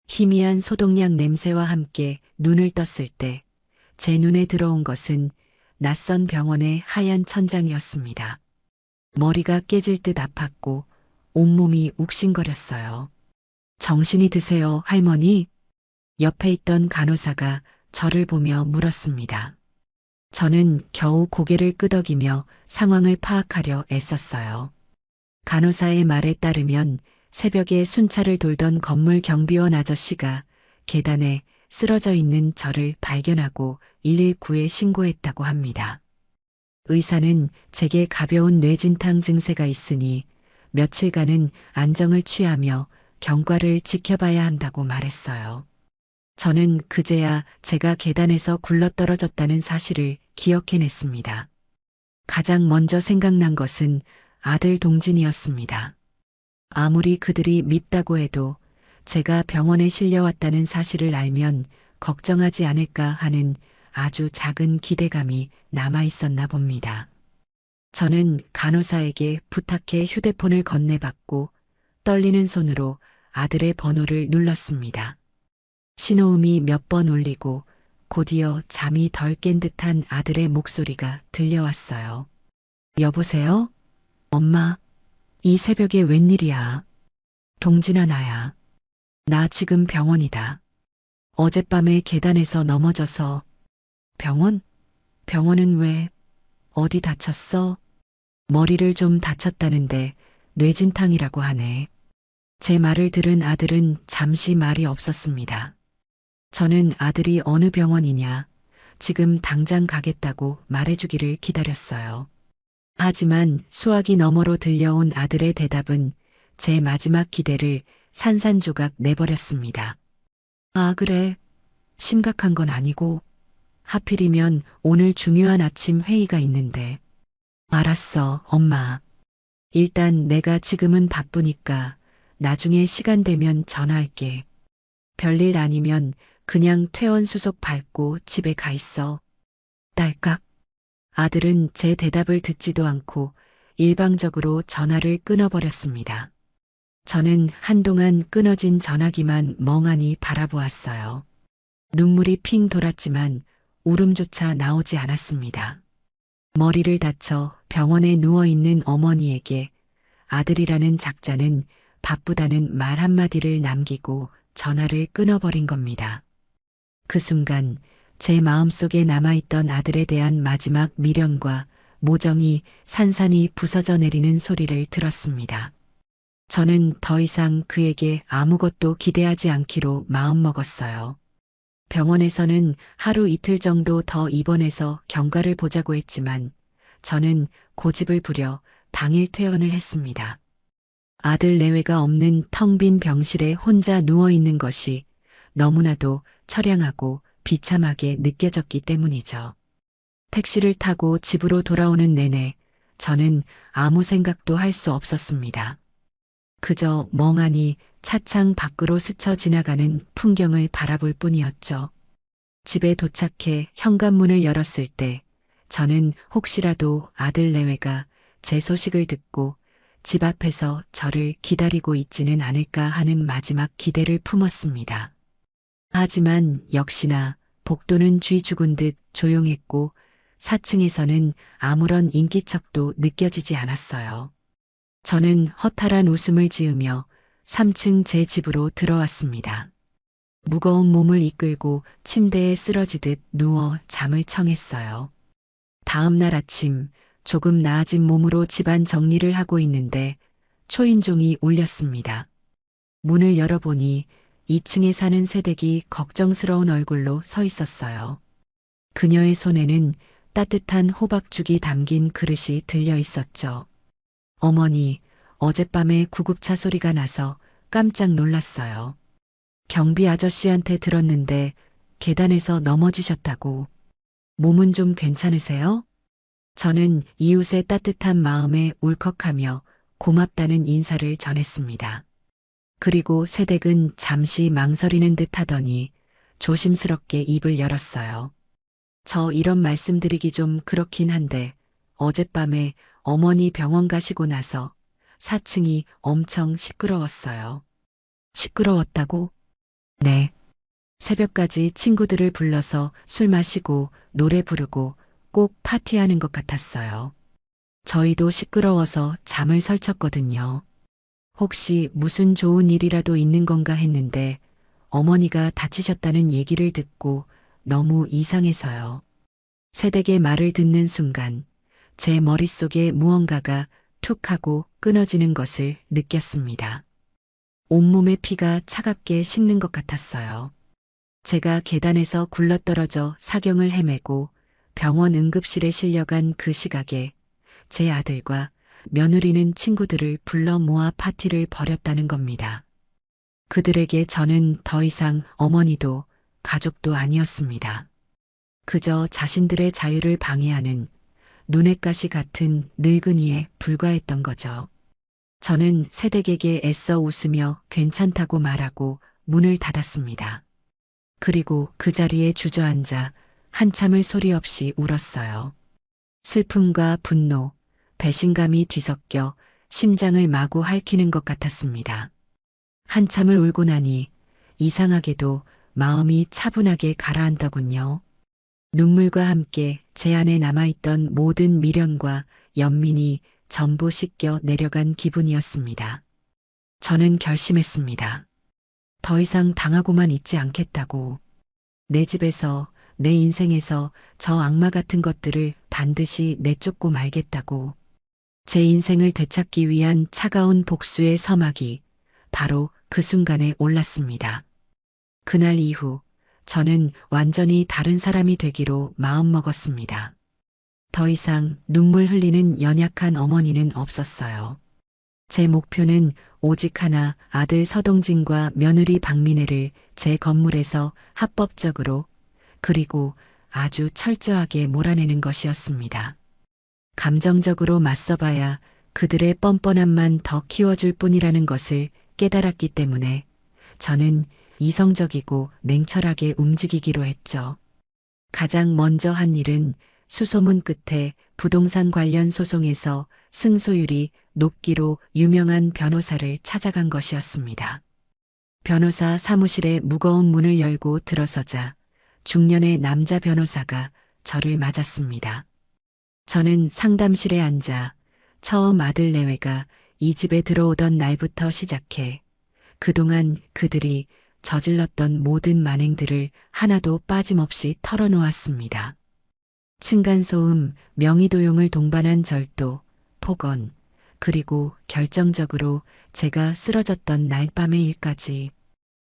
희미한 소독약 냄새와 함께 눈을 떴을 때 제 눈에 들어온 것은 낯선 병원의 하얀 천장이었습니다. 머리가 깨질 듯 아팠고 온몸이 욱신거렸어요. 정신이 드세요, 할머니? 옆에 있던 간호사가 저를 보며 물었습니다. 저는 겨우 고개를 끄덕이며 상황을 파악하려 애썼어요. 간호사의 말에 따르면 새벽에 순찰을 돌던 건물 경비원 아저씨가 계단에 쓰러져 있는 저를 발견하고 119에 신고했다고 합니다. 의사는 제게 가벼운 뇌진탕 증세가 있으니 며칠간은 안정을 취하며 경과를 지켜봐야 한다고 말했어요. 저는 그제야 제가 계단에서 굴러떨어졌다는 사실을 기억해냈습니다. 가장 먼저 생각난 것은 아들 동진이었습니다. 아무리 그들이 밉다고 해도 제가 병원에 실려왔다는 사실을 알면 걱정하지 않을까 하는 아주 작은 기대감이 남아있었나 봅니다. 저는 간호사에게 부탁해 휴대폰을 건네받고 떨리는 손으로 아들의 번호를 눌렀습니다. 신호음이 몇 번 울리고 곧이어 잠이 덜 깬 듯한 아들의 목소리가 들려왔어요. 여보세요? 엄마, 이 새벽에 웬일이야? 동진아 나야. 나 지금 병원이다. 어젯밤에 계단에서 넘어져서. 병원? 병원은 왜? 어디 다쳤어? 머리를 좀 다쳤다는데 뇌진탕이라고 하네. 제 말을 들은 아들은 잠시 말이 없었습니다. 저는 아들이 어느 병원이냐, 지금 당장 가겠다고 말해주기를 기다렸어요. 하지만 수화기 너머로 들려온 아들의 대답은 제 마지막 기대를 산산조각 내버렸습니다. 아, 그래. 심각한 건 아니고. 하필이면 오늘 중요한 아침 회의가 있는데. 알았어, 엄마. 일단 내가 지금은 바쁘니까 나중에 시간 되면 전화할게. 별일 아니면 그냥 퇴원 수속 밟고 집에 가 있어. 딸깍. 아들은 제 대답을 듣지도 않고 일방적으로 전화를 끊어버렸습니다. 저는 한동안 끊어진 전화기만 멍하니 바라보았어요. 눈물이 핑 돌았지만 울음조차 나오지 않았습니다. 머리를 다쳐 병원에 누워있는 어머니에게 아들이라는 작자는 바쁘다는 말 한마디를 남기고 전화를 끊어버린 겁니다. 그 순간 제 마음속에 남아있던 아들에 대한 마지막 미련과 모정이 산산이 부서져 내리는 소리를 들었습니다. 저는 더 이상 그에게 아무것도 기대하지 않기로 마음먹었어요. 병원에서는 하루 이틀 정도 더 입원해서 경과를 보자고 했지만 저는 고집을 부려 당일 퇴원을 했습니다. 아들 내외가 없는 텅 빈 병실에 혼자 누워 있는 것이 너무나도 처량하고 비참하게 느껴졌기 때문이죠. 택시를 타고 집으로 돌아오는 내내 저는 아무 생각도 할 수 없었습니다. 그저 멍하니 차창 밖으로 스쳐 지나가는 풍경을 바라볼 뿐이었죠. 집에 도착해 현관문을 열었을 때 저는 혹시라도 아들 내외가 제 소식을 듣고 집 앞에서 저를 기다리고 있지는 않을까 하는 마지막 기대를 품었습니다. 하지만 역시나 복도는 쥐 죽은 듯 조용했고 4층에서는 아무런 인기척도 느껴지지 않았어요. 저는 허탈한 웃음을 지으며 3층 제 집으로 들어왔습니다. 무거운 몸을 이끌고 침대에 쓰러지듯 누워 잠을 청했어요. 다음 날 아침 조금 나아진 몸으로 집안 정리를 하고 있는데 초인종이 울렸습니다. 문을 열어보니 2층에 사는 새댁이 걱정스러운 얼굴로 서 있었어요. 그녀의 손에는 따뜻한 호박죽이 담긴 그릇이 들려 있었죠. 어머니, 어젯밤에 구급차 소리가 나서 깜짝 놀랐어요. 경비 아저씨한테 들었는데 계단에서 넘어지셨다고. 몸은 좀 괜찮으세요? 저는 이웃의 따뜻한 마음에 울컥하며 고맙다는 인사를 전했습니다. 그리고 새댁은 잠시 망설이는 듯 하더니 조심스럽게 입을 열었어요. 저 이런 말씀드리기 좀 그렇긴 한데 어젯밤에 어머니 병원 가시고 나서 4층이 엄청 시끄러웠어요. 시끄러웠다고? 네. 새벽까지 친구들을 불러서 술 마시고 노래 부르고 꼭 파티하는 것 같았어요. 저희도 시끄러워서 잠을 설쳤거든요. 혹시 무슨 좋은 일이라도 있는 건가 했는데 어머니가 다치셨다는 얘기를 듣고 너무 이상해서요. 새댁의 말을 듣는 순간 제 머릿속에 무언가가 툭 하고 끊어지는 것을 느꼈습니다. 온몸의 피가 차갑게 식는 것 같았어요. 제가 계단에서 굴러떨어져 사경을 헤매고 병원 응급실에 실려간 그 시각에 제 아들과 며느리는 친구들을 불러 모아 파티를 벌였다는 겁니다. 그들에게 저는 더 이상 어머니도 가족도 아니었습니다. 그저 자신들의 자유를 방해하는 눈엣 가시 같은 늙은이에 불과했던 거죠. 저는 새댁에게 애써 웃으며 괜찮다고 말하고 문을 닫았습니다. 그리고 그 자리에 주저앉아 한참을 소리 없이 울었어요. 슬픔과 분노, 배신감이 뒤섞여 심장을 마구 핥히는 것 같았습니다. 한참을 울고 나니 이상하게도 마음이 차분하게 가라앉더군요. 눈물과 함께 제 안에 남아있던 모든 미련과 연민이 전부 씻겨 내려간 기분이었습니다. 저는 결심했습니다. 더 이상 당하고만 있지 않겠다고. 내 집에서, 내 인생에서 저 악마 같은 것들을 반드시 내쫓고 말겠다고. 제 인생을 되찾기 위한 차가운 복수의 서막이 바로 그 순간에 올랐습니다. 그날 이후 저는 완전히 다른 사람이 되기로 마음먹었습니다. 더 이상 눈물 흘리는 연약한 어머니는 없었어요. 제 목표는 오직 하나, 아들 서동진과 며느리 박민혜를 제 건물에서 합법적으로 그리고 아주 철저하게 몰아내는 것이었습니다. 감정적으로 맞서봐야 그들의 뻔뻔함만 더 키워줄 뿐이라는 것을 깨달았기 때문에 저는 이성적이고 냉철하게 움직이기로 했죠. 가장 먼저 한 일은 수소문 끝에 부동산 관련 소송에서 승소율이 높기로 유명한 변호사를 찾아간 것이었습니다. 변호사 사무실에 무거운 문을 열고 들어서자 중년의 남자 변호사가 저를 맞았습니다. 저는 상담실에 앉아 처음 아들 내외가 이 집에 들어오던 날부터 시작해 그동안 그들이 저질렀던 모든 만행들을 하나도 빠짐없이 털어놓았습니다. 층간소음, 명의도용을 동반한 절도, 폭언, 그리고 결정적으로 제가 쓰러졌던 날 밤의 일까지.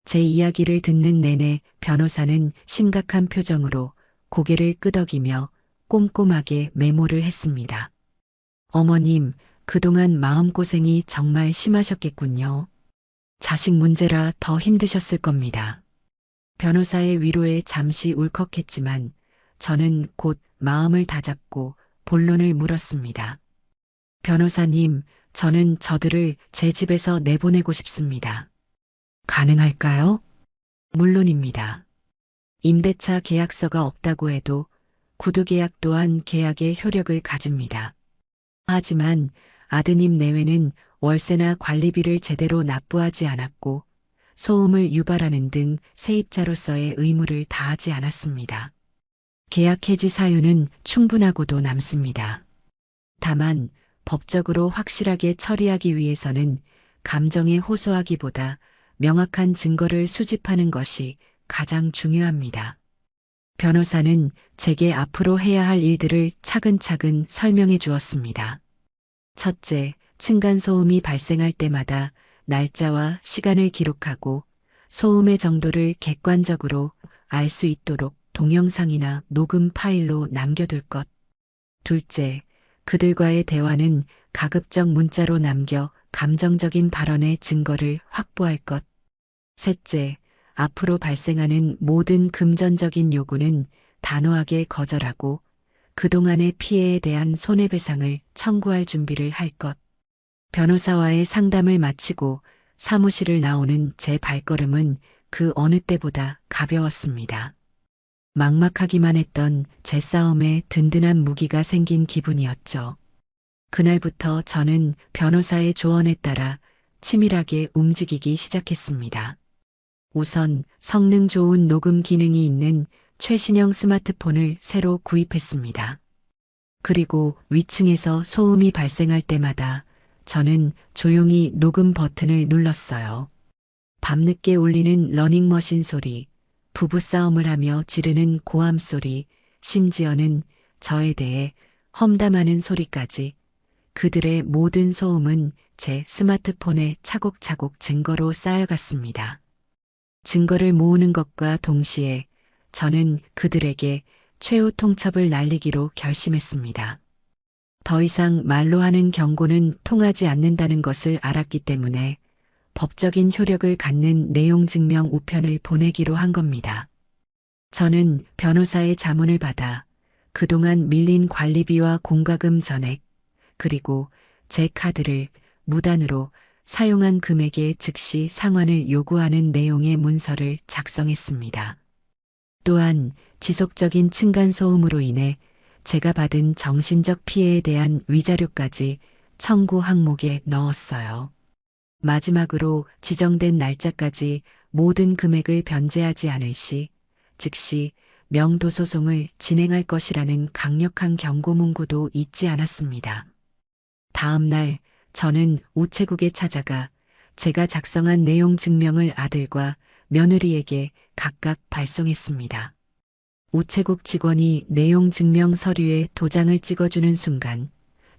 제 이야기를 듣는 내내 변호사는 심각한 표정으로 고개를 끄덕이며 꼼꼼하게 메모를 했습니다. 어머님, 그동안 마음고생이 정말 심하셨겠군요. 자식 문제라 더 힘드셨을 겁니다. 변호사의 위로에 잠시 울컥했지만 저는 곧 마음을 다잡고 본론을 물었습니다. 변호사님, 저는 저들을 제 집에서 내보내고 싶습니다. 가능할까요? 물론입니다. 임대차 계약서가 없다고 해도 구두계약 또한 계약의 효력을 가집니다. 하지만 아드님 내외는 월세나 관리비를 제대로 납부하지 않았고 소음을 유발하는 등 세입자로서의 의무를 다하지 않았습니다. 계약 해지 사유는 충분하고도 남습니다. 다만 법적으로 확실하게 처리하기 위해서는 감정에 호소하기보다 명확한 증거를 수집하는 것이 가장 중요합니다. 변호사는 제게 앞으로 해야 할 일들을 차근차근 설명해 주었습니다. 첫째, 층간소음이 발생할 때마다 날짜와 시간을 기록하고 소음의 정도를 객관적으로 알 수 있도록 동영상이나 녹음 파일로 남겨둘 것. 둘째, 그들과의 대화는 가급적 문자로 남겨 감정적인 발언의 증거를 확보할 것. 셋째, 앞으로 발생하는 모든 금전적인 요구는 단호하게 거절하고 그동안의 피해에 대한 손해배상을 청구할 준비를 할 것. 변호사와의 상담을 마치고 사무실을 나오는 제 발걸음은 그 어느 때보다 가벼웠습니다. 막막하기만 했던 제 싸움에 든든한 무기가 생긴 기분이었죠. 그날부터 저는 변호사의 조언에 따라 치밀하게 움직이기 시작했습니다. 우선 성능 좋은 녹음 기능이 있는 최신형 스마트폰을 새로 구입했습니다. 그리고 위층에서 소음이 발생할 때마다 저는 조용히 녹음 버튼을 눌렀어요. 밤늦게 울리는 러닝머신 소리, 부부싸움을 하며 지르는 고함 소리, 심지어는 저에 대해 험담하는 소리까지 그들의 모든 소음은 제 스마트폰에 차곡차곡 증거로 쌓여갔습니다. 증거를 모으는 것과 동시에 저는 그들에게 최후 통첩을 날리기로 결심했습니다. 더 이상 말로 하는 경고는 통하지 않는다는 것을 알았기 때문에 법적인 효력을 갖는 내용 증명 우편을 보내기로 한 겁니다. 저는 변호사의 자문을 받아 그동안 밀린 관리비와 공과금 전액, 그리고 제 카드를 무단으로 사용한 금액에 즉시 상환을 요구하는 내용의 문서를 작성했습니다. 또한 지속적인 층간소음으로 인해 제가 받은 정신적 피해에 대한 위자료까지 청구 항목에 넣었어요. 마지막으로 지정된 날짜까지 모든 금액을 변제하지 않을 시 즉시 명도소송을 진행할 것이라는 강력한 경고 문구도 잊지 않았습니다. 다음 날 저는 우체국에 찾아가 제가 작성한 내용 증명을 아들과 며느리에게 각각 발송했습니다. 우체국 직원이 내용 증명 서류에 도장을 찍어주는 순간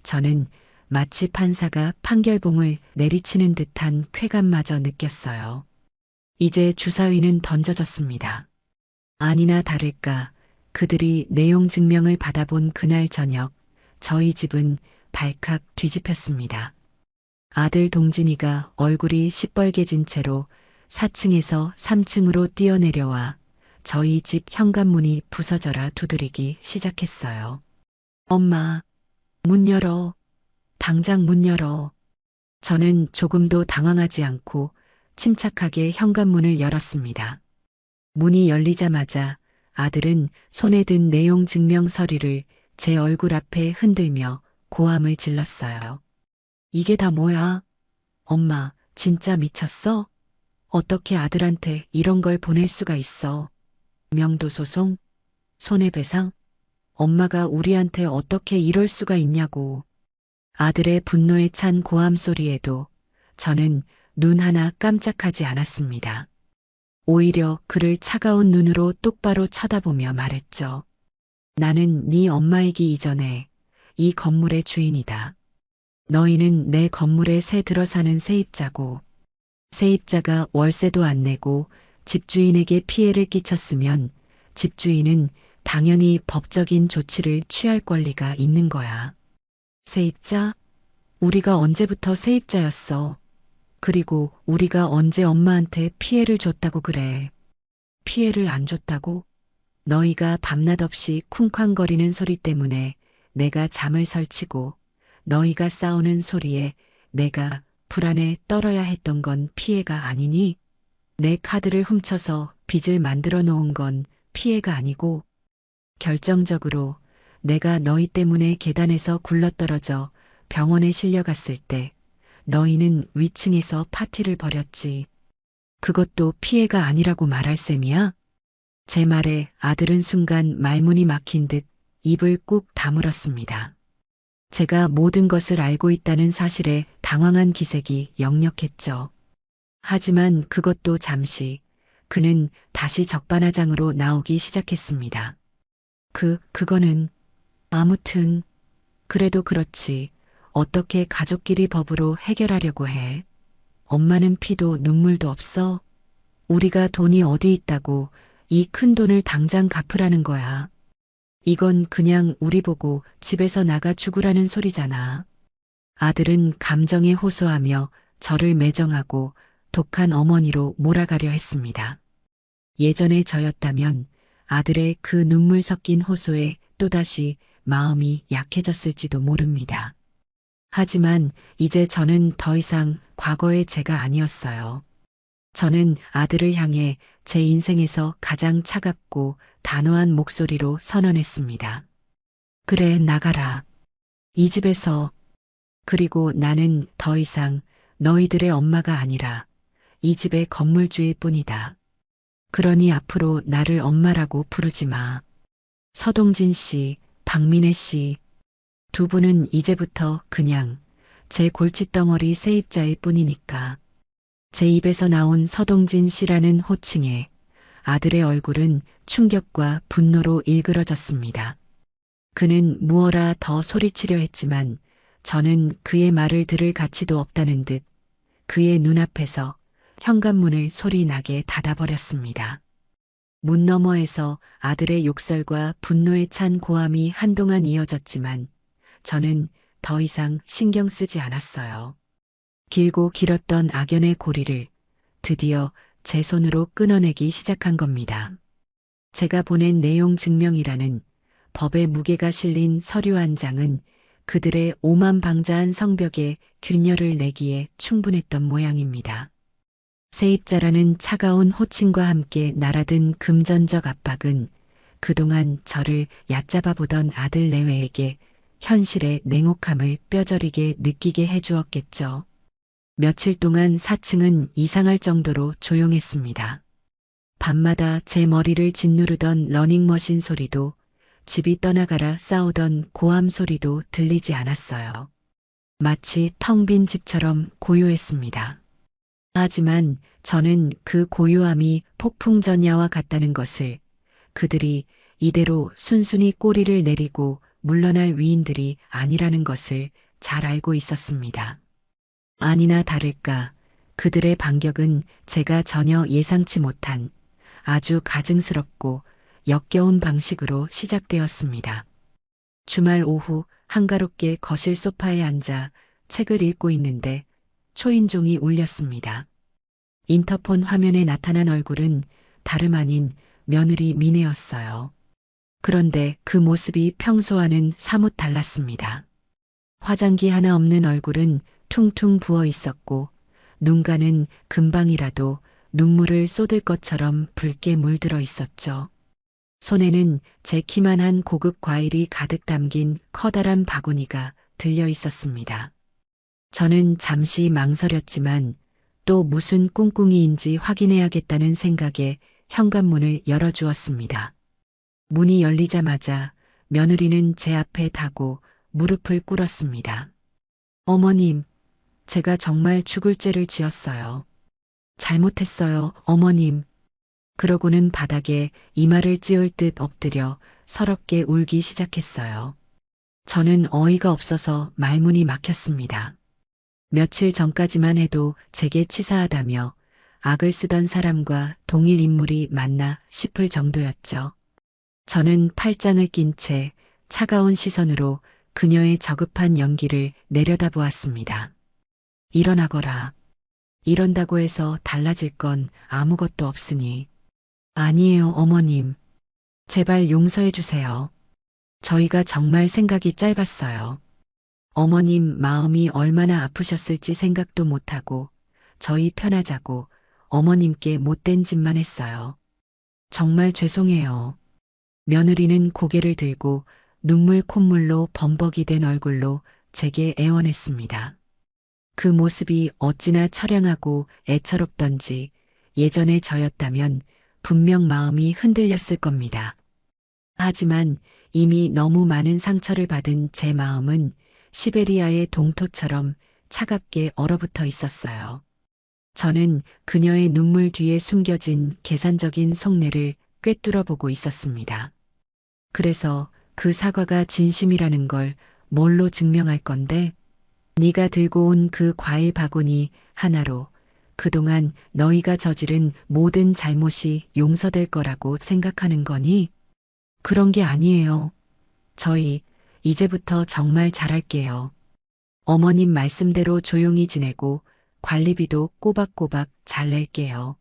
저는 마치 판사가 판결봉을 내리치는 듯한 쾌감마저 느꼈어요. 이제 주사위는 던져졌습니다. 아니나 다를까 그들이 내용 증명을 받아본 그날 저녁 저희 집은 발칵 뒤집혔습니다. 아들 동진이가 얼굴이 시뻘개진 채로 4층에서 3층으로 뛰어내려와 저희 집 현관문이 부서져라 두드리기 시작했어요. 엄마, 문 열어. 당장 문 열어. 저는 조금도 당황하지 않고 침착하게 현관문을 열었습니다. 문이 열리자마자 아들은 손에 든 내용 증명 서류를 제 얼굴 앞에 흔들며 고함을 질렀어요. 이게 다 뭐야? 엄마, 진짜 미쳤어? 어떻게 아들한테 이런 걸 보낼 수가 있어? 명도소송? 손해배상? 엄마가 우리한테 어떻게 이럴 수가 있냐고. 아들의 분노에 찬 고함 소리에도 저는 눈 하나 깜짝하지 않았습니다. 오히려 그를 차가운 눈으로 똑바로 쳐다보며 말했죠. 나는 네 엄마이기 이전에 이 건물의 주인이다. 너희는 내 건물에 새 들어 사는 세입자고, 세입자가 월세도 안 내고 집주인에게 피해를 끼쳤으면 집주인은 당연히 법적인 조치를 취할 권리가 있는 거야. 세입자? 우리가 언제부터 세입자였어? 그리고 우리가 언제 엄마한테 피해를 줬다고 그래? 피해를 안 줬다고? 너희가 밤낮 없이 쿵쾅거리는 소리 때문에 내가 잠을 설치고 너희가 싸우는 소리에 내가 불안에 떨어야 했던 건 피해가 아니니? 내 카드를 훔쳐서 빚을 만들어 놓은 건 피해가 아니고 결정적으로 내가 너희 때문에 계단에서 굴러떨어져 병원에 실려갔을 때 너희는 위층에서 파티를 벌였지. 그것도 피해가 아니라고 말할 셈이야? 제 말에 아들은 순간 말문이 막힌 듯 입을 꾹 다물었습니다. 제가 모든 것을 알고 있다는 사실에 당황한 기색이 역력했죠. 하지만 그것도 잠시 그는 다시 적반하장으로 나오기 시작했습니다. 그거는 아무튼 그래도 그렇지. 어떻게 가족끼리 법으로 해결하려고 해? 엄마는 피도 눈물도 없어? 우리가 돈이 어디 있다고 이 큰 돈을 당장 갚으라는 거야. 이건 그냥 우리 보고 집에서 나가 죽으라는 소리잖아. 아들은 감정에 호소하며 저를 매정하고 독한 어머니로 몰아가려 했습니다. 예전에 저였다면 아들의 그 눈물 섞인 호소에 또다시 마음이 약해졌을지도 모릅니다. 하지만 이제 저는 더 이상 과거의 제가 아니었어요. 저는 아들을 향해 제 인생에서 가장 차갑고 단호한 목소리로 선언했습니다. 그래, 나가라. 이 집에서. 그리고 나는 더 이상 너희들의 엄마가 아니라 이 집의 건물주일 뿐이다. 그러니 앞으로 나를 엄마라고 부르지 마. 서동진 씨, 박민혜 씨, 두 분은 이제부터 그냥 제 골칫덩어리 세입자일 뿐이니까. 제 입에서 나온 서동진 씨라는 호칭에 아들의 얼굴은 충격과 분노로 일그러졌습니다. 그는 무어라 더 소리치려 했지만 저는 그의 말을 들을 가치도 없다는 듯 그의 눈앞에서 현관문을 소리나게 닫아버렸습니다. 문 너머에서 아들의 욕설과 분노에 찬 고함이 한동안 이어졌지만 저는 더 이상 신경 쓰지 않았어요. 길고 길었던 악연의 고리를 드디어 제 손으로 끊어내기 시작한 겁니다. 제가 보낸 내용 증명이라는 법의 무게가 실린 서류 한 장은 그들의 오만방자한 성벽에 균열을 내기에 충분했던 모양입니다. 세입자라는 차가운 호칭과 함께 날아든 금전적 압박은 그동안 저를 얕잡아 보던 아들 내외에게 현실의 냉혹함을 뼈저리게 느끼게 해주었겠죠. 며칠 동안 4층은 이상할 정도로 조용했습니다. 밤마다 제 머리를 짓누르던 러닝머신 소리도 집이 떠나가라 싸우던 고함 소리도 들리지 않았어요. 마치 텅 빈 집처럼 고요했습니다. 하지만 저는 그 고요함이 폭풍전야와 같다는 것을, 그들이 이대로 순순히 꼬리를 내리고 물러날 위인들이 아니라는 것을 잘 알고 있었습니다. 아니나 다를까 그들의 반격은 제가 전혀 예상치 못한 아주 가증스럽고 역겨운 방식으로 시작되었습니다. 주말 오후 한가롭게 거실 소파에 앉아 책을 읽고 있는데 초인종이 울렸습니다. 인터폰 화면에 나타난 얼굴은 다름 아닌 며느리 미네였어요. 그런데 그 모습이 평소와는 사뭇 달랐습니다. 화장기 하나 없는 얼굴은 퉁퉁 부어 있었고 눈가는 금방이라도 눈물을 쏟을 것처럼 붉게 물들어 있었죠. 손에는 제 키만한 고급 과일이 가득 담긴 커다란 바구니가 들려 있었습니다. 저는 잠시 망설였지만 또 무슨 꿍꿍이인지 확인해야겠다는 생각에 현관문을 열어주었습니다. 문이 열리자마자 며느리는 제 앞에 다고 무릎을 꿇었습니다. 어머님, 제가 정말 죽을 죄를 지었어요. 잘못했어요, 어머님. 그러고는 바닥에 이마를 찌울 듯 엎드려 서럽게 울기 시작했어요. 저는 어이가 없어서 말문이 막혔습니다. 며칠 전까지만 해도 제게 치사하다며 악을 쓰던 사람과 동일 인물이 맞나 싶을 정도였죠. 저는 팔짱을 낀 채 차가운 시선으로 그녀의 저급한 연기를 내려다보았습니다. 일어나거라. 이런다고 해서 달라질 건 아무것도 없으니. 아니에요, 어머님. 제발 용서해 주세요. 저희가 정말 생각이 짧았어요. 어머님 마음이 얼마나 아프셨을지 생각도 못하고 저희 편하자고 어머님께 못된 짓만 했어요. 정말 죄송해요. 며느리는 고개를 들고 눈물 콧물로 범벅이 된 얼굴로 제게 애원했습니다. 그 모습이 어찌나 처량하고 애처롭던지 예전의 저였다면 분명 마음이 흔들렸을 겁니다. 하지만 이미 너무 많은 상처를 받은 제 마음은 시베리아의 동토처럼 차갑게 얼어붙어 있었어요. 저는 그녀의 눈물 뒤에 숨겨진 계산적인 속내를 꿰뚫어 보고 있었습니다. 그래서 그 사과가 진심이라는 걸 뭘로 증명할 건데? 네가 들고 온 그 과일 바구니 하나로 그동안 너희가 저지른 모든 잘못이 용서될 거라고 생각하는 거니? 그런 게 아니에요. 저희 이제부터 정말 잘할게요. 어머님 말씀대로 조용히 지내고 관리비도 꼬박꼬박 잘 낼게요.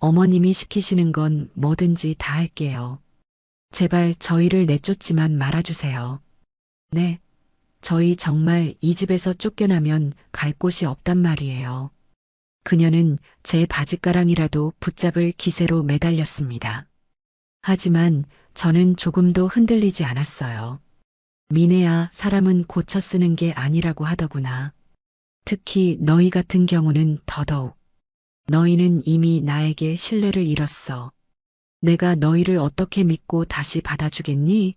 어머님이 시키시는 건 뭐든지 다 할게요. 제발 저희를 내쫓지만 말아주세요. 네. 저희 정말 이 집에서 쫓겨나면 갈 곳이 없단 말이에요. 그녀는 제 바짓가랑이라도 붙잡을 기세로 매달렸습니다. 하지만 저는 조금도 흔들리지 않았어요. 미네야, 사람은 고쳐 쓰는 게 아니라고 하더구나. 특히 너희 같은 경우는 더더욱. 너희는 이미 나에게 신뢰를 잃었어. 내가 너희를 어떻게 믿고 다시 받아주겠니?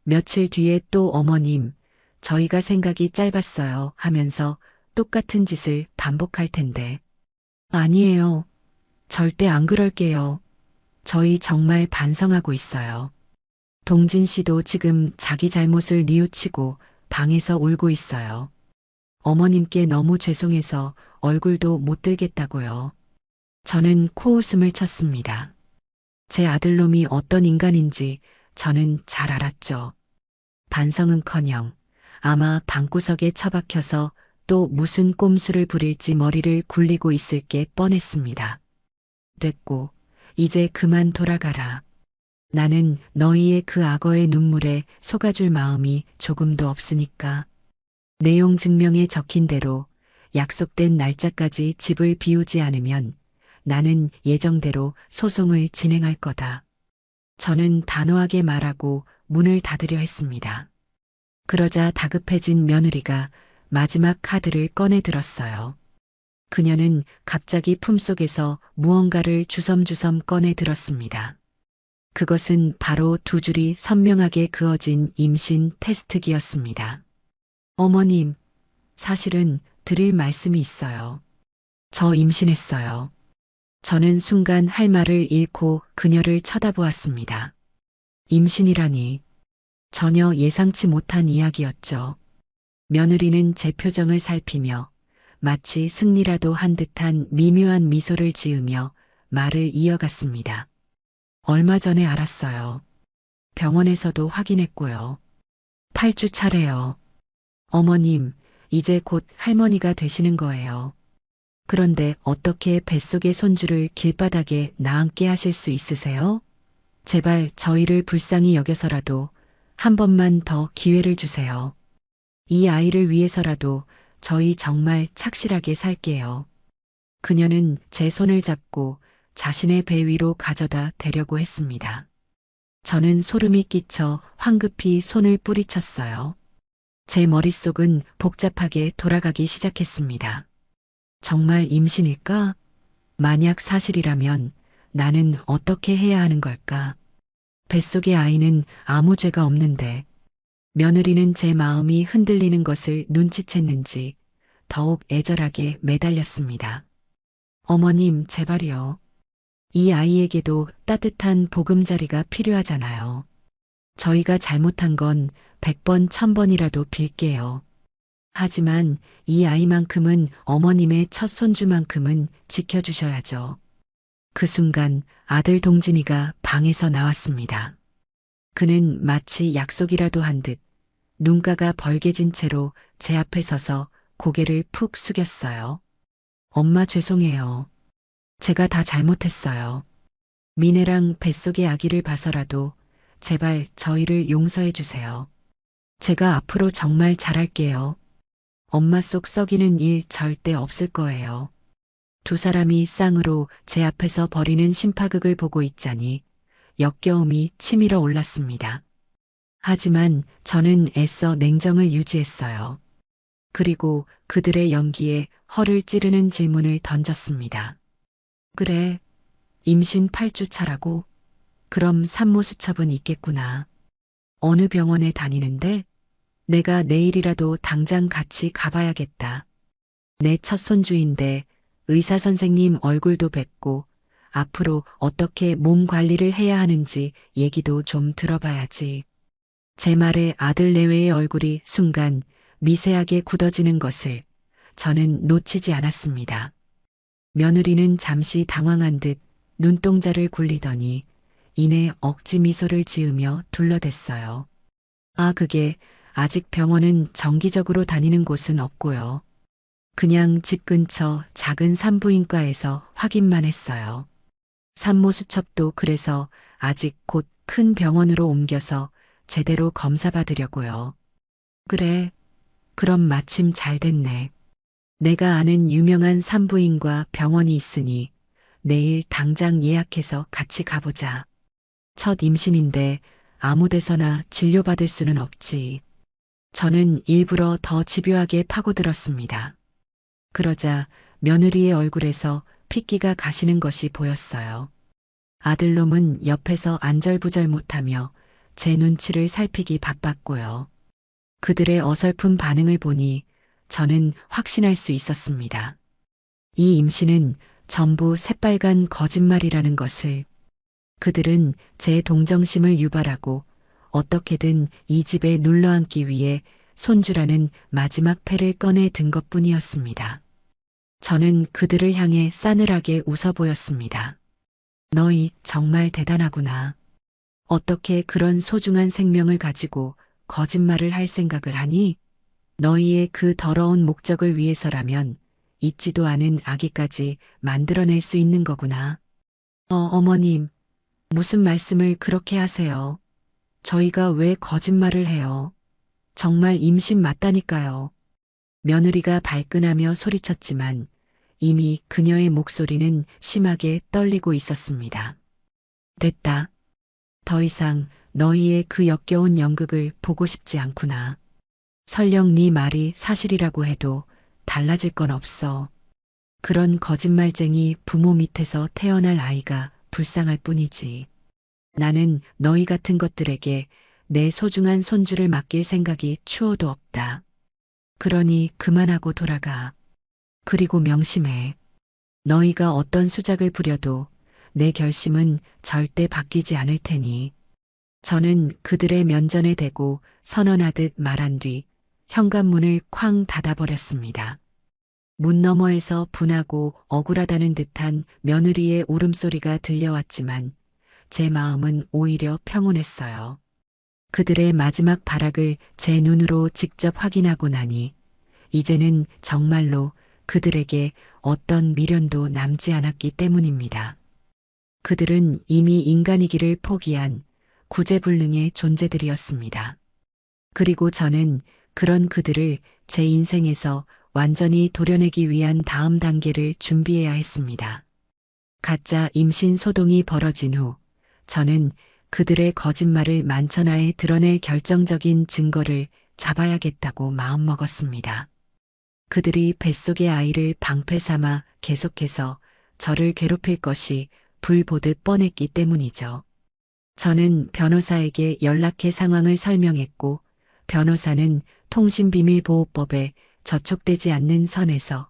며칠 뒤에 또 어머님, 저희가 생각이 짧았어요 하면서 똑같은 짓을 반복할 텐데. 아니에요. 절대 안 그럴게요. 저희 정말 반성하고 있어요. 동진 씨도 지금 자기 잘못을 뉘우치고 방에서 울고 있어요. 어머님께 너무 죄송해서 얼굴도 못 들겠다고요. 저는 코웃음을 쳤습니다. 제 아들놈이 어떤 인간인지 저는 잘 알았죠. 반성은커녕 아마 방구석에 처박혀서 또 무슨 꼼수를 부릴지 머리를 굴리고 있을 게 뻔했습니다. 됐고, 이제 그만 돌아가라. 나는 너희의 그 악어의 눈물에 속아줄 마음이 조금도 없으니까. 내용 증명에 적힌 대로 약속된 날짜까지 집을 비우지 않으면 나는 예정대로 소송을 진행할 거다. 저는 단호하게 말하고 문을 닫으려 했습니다. 그러자 다급해진 며느리가 마지막 카드를 꺼내 들었어요. 그녀는 갑자기 품속에서 무언가를 주섬주섬 꺼내 들었습니다. 그것은 바로 두 줄이 선명하게 그어진 임신 테스트기였습니다. 어머님, 사실은 드릴 말씀이 있어요. 저 임신했어요. 저는 순간 할 말을 잃고 그녀를 쳐다보았습니다. 임신이라니. 전혀 예상치 못한 이야기였죠. 며느리는 제 표정을 살피며 마치 승리라도 한 듯한 미묘한 미소를 지으며 말을 이어갔습니다. 얼마 전에 알았어요. 병원에서도 확인했고요. 8주 차래요. 어머님, 이제 곧 할머니가 되시는 거예요. 그런데 어떻게 뱃속의 손주를 길바닥에 나앉게 하실 수 있으세요? 제발 저희를 불쌍히 여겨서라도 한 번만 더 기회를 주세요. 이 아이를 위해서라도 저희 정말 착실하게 살게요. 그녀는 제 손을 잡고 자신의 배 위로 가져다 대려고 했습니다. 저는 소름이 끼쳐 황급히 손을 뿌리쳤어요. 제 머릿속은 복잡하게 돌아가기 시작했습니다. 정말 임신일까? 만약 사실이라면 나는 어떻게 해야 하는 걸까? 뱃속의 아이는 아무 죄가 없는데 며느리는 제 마음이 흔들리는 것을 눈치챘는지 더욱 애절하게 매달렸습니다. 어머님, 제발이요. 이 아이에게도 따뜻한 보금자리가 필요하잖아요. 저희가 잘못한 건 100번, 1000번이라도 빌게요. 하지만 이 아이만큼은 어머님의 첫 손주만큼은 지켜주셔야죠. 그 순간 아들 동진이가 방에서 나왔습니다. 그는 마치 약속이라도 한 듯 눈가가 벌개진 채로 제 앞에 서서 고개를 푹 숙였어요. 엄마 죄송해요. 제가 다 잘못했어요. 미네랑 뱃속의 아기를 봐서라도 제발 저희를 용서해 주세요. 제가 앞으로 정말 잘할게요. 엄마 속 썩이는 일 절대 없을 거예요. 두 사람이 쌍으로 제 앞에서 벌이는 심파극을 보고 있자니 역겨움이 치밀어 올랐습니다. 하지만 저는 애써 냉정을 유지했어요. 그리고 그들의 연기에 허를 찌르는 질문을 던졌습니다. 그래, 임신 8주 차라고? 그럼 산모 수첩은 있겠구나. 어느 병원에 다니는데? 내가 내일이라도 당장 같이 가봐야겠다. 내 첫 손주인데 의사 선생님 얼굴도 뵙고 앞으로 어떻게 몸 관리를 해야 하는지 얘기도 좀 들어봐야지. 제 말에 아들 내외의 얼굴이 순간 미세하게 굳어지는 것을 저는 놓치지 않았습니다. 며느리는 잠시 당황한 듯 눈동자를 굴리더니 이내 억지 미소를 지으며 둘러댔어요. 아, 그게 아직 병원은 정기적으로 다니는 곳은 없고요. 그냥 집 근처 작은 산부인과에서 확인만 했어요. 산모 수첩도 그래서 아직 곧 큰 병원으로 옮겨서 제대로 검사받으려고요. 그래, 그럼 마침 잘 됐네. 내가 아는 유명한 산부인과 병원이 있으니 내일 당장 예약해서 같이 가보자. 첫 임신인데 아무 데서나 진료받을 수는 없지. 저는 일부러 더 집요하게 파고들었습니다. 그러자 며느리의 얼굴에서 핏기가 가시는 것이 보였어요. 아들놈은 옆에서 안절부절 못하며 제 눈치를 살피기 바빴고요. 그들의 어설픈 반응을 보니 저는 확신할 수 있었습니다. 이 임신은 전부 새빨간 거짓말이라는 것을. 그들은 제 동정심을 유발하고 어떻게든 이 집에 눌러앉기 위해 손주라는 마지막 패를 꺼내 든 것뿐이었습니다. 저는 그들을 향해 싸늘하게 웃어 보였습니다. 너희 정말 대단하구나. 어떻게 그런 소중한 생명을 가지고 거짓말을 할 생각을 하니? 너희의 그 더러운 목적을 위해서라면 있지도 않은 아기까지 만들어낼 수 있는 거구나. 어머님, 무슨 말씀을 그렇게 하세요? 저희가 왜 거짓말을 해요? 정말 임신 맞다니까요. 며느리가 발끈하며 소리쳤지만 이미 그녀의 목소리는 심하게 떨리고 있었습니다. 됐다. 더 이상 너희의 그 역겨운 연극을 보고 싶지 않구나. 설령 네 말이 사실이라고 해도 달라질 건 없어. 그런 거짓말쟁이 부모 밑에서 태어날 아이가 불쌍할 뿐이지. 나는 너희 같은 것들에게 내 소중한 손주를 맡길 생각이 추호도 없다. 그러니 그만하고 돌아가. 그리고 명심해. 너희가 어떤 수작을 부려도 내 결심은 절대 바뀌지 않을 테니. 저는 그들의 면전에 대고 선언하듯 말한 뒤 현관문을 쾅 닫아버렸습니다. 문 너머에서 분하고 억울하다는 듯한 며느리의 울음소리가 들려왔지만 제 마음은 오히려 평온했어요. 그들의 마지막 발악을 제 눈으로 직접 확인하고 나니 이제는 정말로 그들에게 어떤 미련도 남지 않았기 때문입니다. 그들은 이미 인간이기를 포기한 구제불능의 존재들이었습니다. 그리고 저는 그런 그들을 제 인생에서 완전히 도려내기 위한 다음 단계를 준비해야 했습니다. 가짜 임신 소동이 벌어진 후 저는 그들의 거짓말을 만천하에 드러낼 결정적인 증거를 잡아야겠다고 마음먹었습니다. 그들이 뱃속의 아이를 방패 삼아 계속해서 저를 괴롭힐 것이 불보듯 뻔했기 때문이죠. 저는 변호사에게 연락해 상황을 설명했고 변호사는 통신비밀보호법에 저촉되지 않는 선에서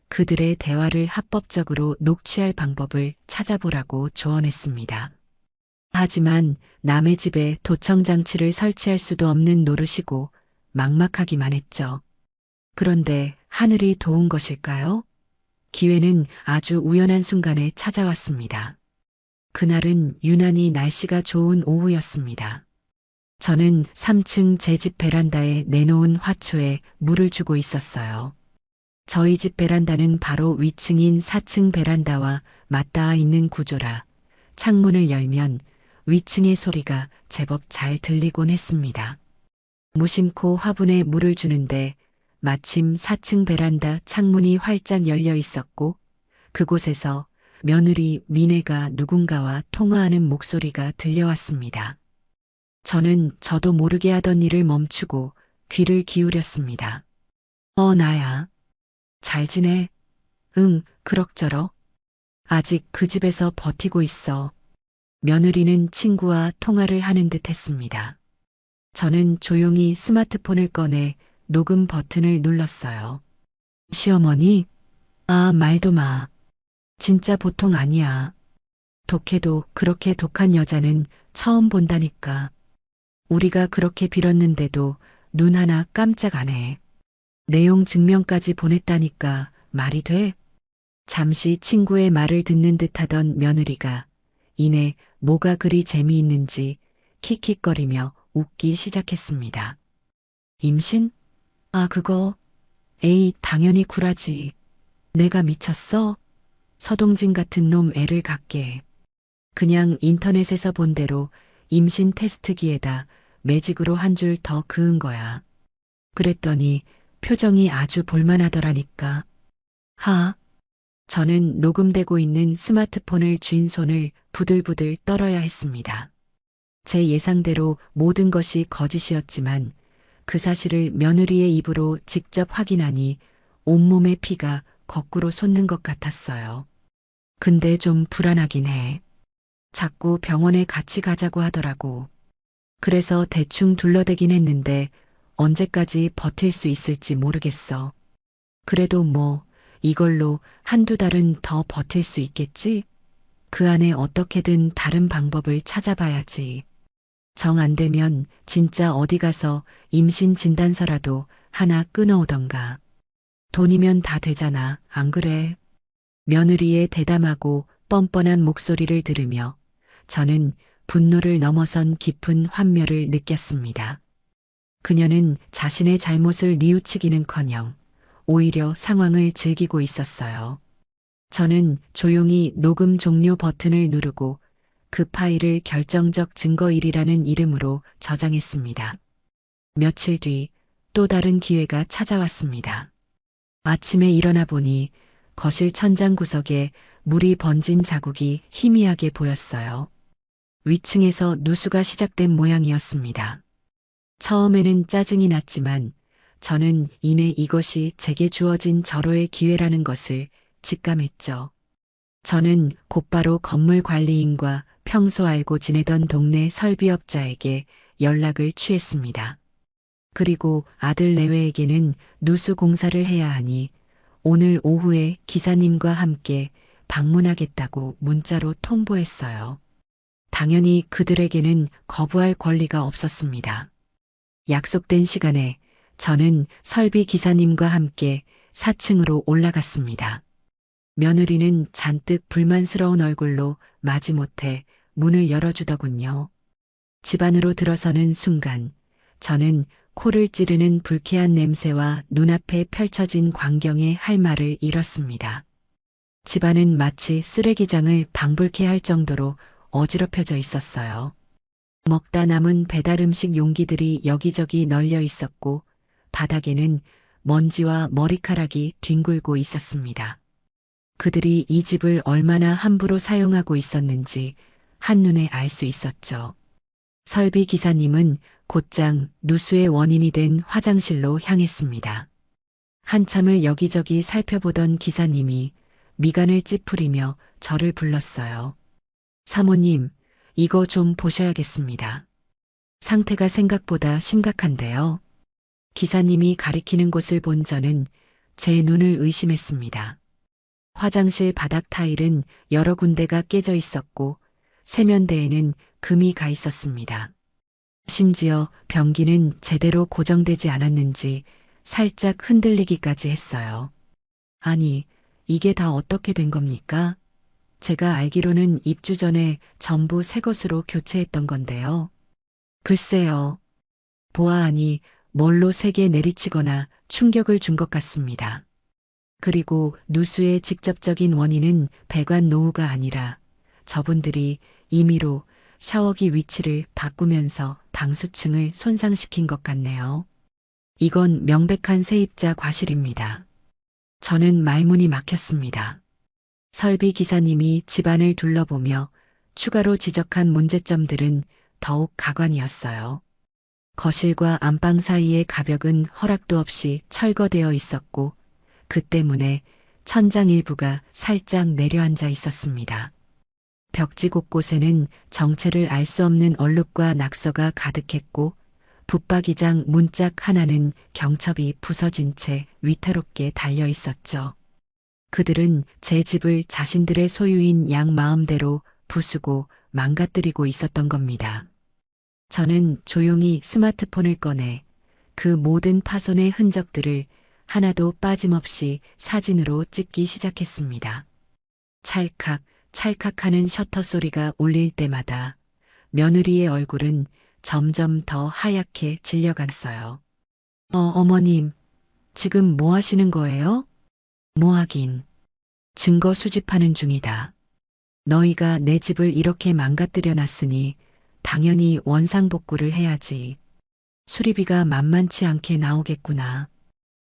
그들의 대화를 합법적으로 녹취할 방법을 찾아보라고 조언했습니다. 하지만 남의 집에 도청장치를 설치할 수도 없는 노릇이고 막막하기만 했죠. 그런데 하늘이 도운 것일까요? 기회는 아주 우연한 순간에 찾아왔습니다. 그날은 유난히 날씨가 좋은 오후였습니다. 저는 3층 제 집 베란다에 내놓은 화초에 물을 주고 있었어요. 저희 집 베란다는 바로 위층인 4층 베란다와 맞닿아 있는 구조라 창문을 열면 위층의 소리가 제법 잘 들리곤 했습니다. 무심코 화분에 물을 주는데 마침 4층 베란다 창문이 활짝 열려 있었고 그곳에서 며느리 미네가 누군가와 통화하는 목소리가 들려왔습니다. 저는 저도 모르게 하던 일을 멈추고 귀를 기울였습니다. 나야. 잘 지내? 응, 그럭저럭. 아직 그 집에서 버티고 있어. 며느리는 친구와 통화를 하는 듯 했습니다. 저는 조용히 스마트폰을 꺼내 녹음 버튼을 눌렀어요. 시어머니? 말도 마. 진짜 보통 아니야. 독해도 그렇게 독한 여자는 처음 본다니까. 우리가 그렇게 빌었는데도 눈 하나 깜짝 안 해. 내용 증명까지 보냈다니까 말이 돼? 잠시 친구의 말을 듣는 듯하던 며느리가 이내 뭐가 그리 재미있는지 킥킥거리며 웃기 시작했습니다. 임신? 그거. 에이, 당연히 굴하지. 내가 미쳤어? 서동진 같은 놈 애를 갖게. 그냥 인터넷에서 본 대로 임신 테스트기에다 매직으로 한 줄 더 그은 거야. 그랬더니 표정이 아주 볼만하더라니까. 저는 녹음되고 있는 스마트폰을 쥔 손을 부들부들 떨어야 했습니다. 제 예상대로 모든 것이 거짓이었지만 그 사실을 며느리의 입으로 직접 확인하니 온몸의 피가 거꾸로 솟는 것 같았어요. 근데 좀 불안하긴 해. 자꾸 병원에 같이 가자고 하더라고. 그래서 대충 둘러대긴 했는데 언제까지 버틸 수 있을지 모르겠어. 그래도 뭐 이걸로 한두 달은 더 버틸 수 있겠지? 그 안에 어떻게든 다른 방법을 찾아봐야지. 정 안 되면 진짜 어디 가서 임신 진단서라도 하나 끊어오던가. 돈이면 다 되잖아, 안 그래? 며느리의 대담하고 뻔뻔한 목소리를 들으며 저는 분노를 넘어선 깊은 환멸을 느꼈습니다. 그녀는 자신의 잘못을 뉘우치기는커녕 오히려 상황을 즐기고 있었어요. 저는 조용히 녹음 종료 버튼을 누르고 그 파일을 결정적 증거일이라는 이름으로 저장했습니다. 며칠 뒤 또 다른 기회가 찾아왔습니다. 아침에 일어나 보니 거실 천장 구석에 물이 번진 자국이 희미하게 보였어요. 위층에서 누수가 시작된 모양이었습니다. 처음에는 짜증이 났지만 저는 이내 이것이 제게 주어진 절호의 기회라는 것을 직감했죠. 저는 곧바로 건물 관리인과 평소 알고 지내던 동네 설비업자에게 연락을 취했습니다. 그리고 아들 내외에게는 누수 공사를 해야 하니 오늘 오후에 기사님과 함께 방문하겠다고 문자로 통보했어요. 당연히 그들에게는 거부할 권리가 없었습니다. 약속된 시간에 저는 설비 기사님과 함께 4층으로 올라갔습니다. 며느리는 잔뜩 불만스러운 얼굴로 마지못해 문을 열어주더군요. 집 안으로 들어서는 순간 저는 코를 찌르는 불쾌한 냄새와 눈앞에 펼쳐진 광경에 할 말을 잃었습니다. 집안은 마치 쓰레기장을 방불케 할 정도로 어지럽혀져 있었어요. 먹다 남은 배달 음식 용기들이 여기저기 널려 있었고 바닥에는 먼지와 머리카락이 뒹굴고 있었습니다. 그들이 이 집을 얼마나 함부로 사용하고 있었는지 한눈에 알 수 있었죠. 설비 기사님은 곧장 누수의 원인이 된 화장실로 향했습니다. 한참을 여기저기 살펴보던 기사님이 미간을 찌푸리며 저를 불렀어요. 사모님, 이거 좀 보셔야겠습니다. 상태가 생각보다 심각한데요. 기사님이 가리키는 곳을 본 저는 제 눈을 의심했습니다. 화장실 바닥 타일은 여러 군데가 깨져 있었고 세면대에는 금이 가 있었습니다. 심지어 변기는 제대로 고정되지 않았는지 살짝 흔들리기까지 했어요. 아니, 이게 다 어떻게 된 겁니까? 제가 알기로는 입주 전에 전부 새 것으로 교체했던 건데요. 글쎄요. 보아하니 뭘로 세게 내리치거나 충격을 준 것 같습니다. 그리고 누수의 직접적인 원인은 배관 노후가 아니라 저분들이 임의로 샤워기 위치를 바꾸면서 방수층을 손상시킨 것 같네요. 이건 명백한 세입자 과실입니다. 저는 말문이 막혔습니다. 설비 기사님이 집안을 둘러보며 추가로 지적한 문제점들은 더욱 가관이었어요. 거실과 안방 사이의 가벽은 허락도 없이 철거되어 있었고 그 때문에 천장 일부가 살짝 내려앉아 있었습니다. 벽지 곳곳에는 정체를 알 수 없는 얼룩과 낙서가 가득했고 붙박이장 문짝 하나는 경첩이 부서진 채 위태롭게 달려 있었죠. 그들은 제 집을 자신들의 소유인 양 마음대로 부수고 망가뜨리고 있었던 겁니다. 저는 조용히 스마트폰을 꺼내 그 모든 파손의 흔적들을 하나도 빠짐없이 사진으로 찍기 시작했습니다. 찰칵, 찰칵하는 셔터 소리가 울릴 때마다 며느리의 얼굴은 점점 더 하얗게 질려갔어요. 어머님, 지금 뭐 하시는 거예요? 뭐 하긴. 증거 수집하는 중이다. 너희가 내 집을 이렇게 망가뜨려 놨으니 당연히 원상복구를 해야지. 수리비가 만만치 않게 나오겠구나.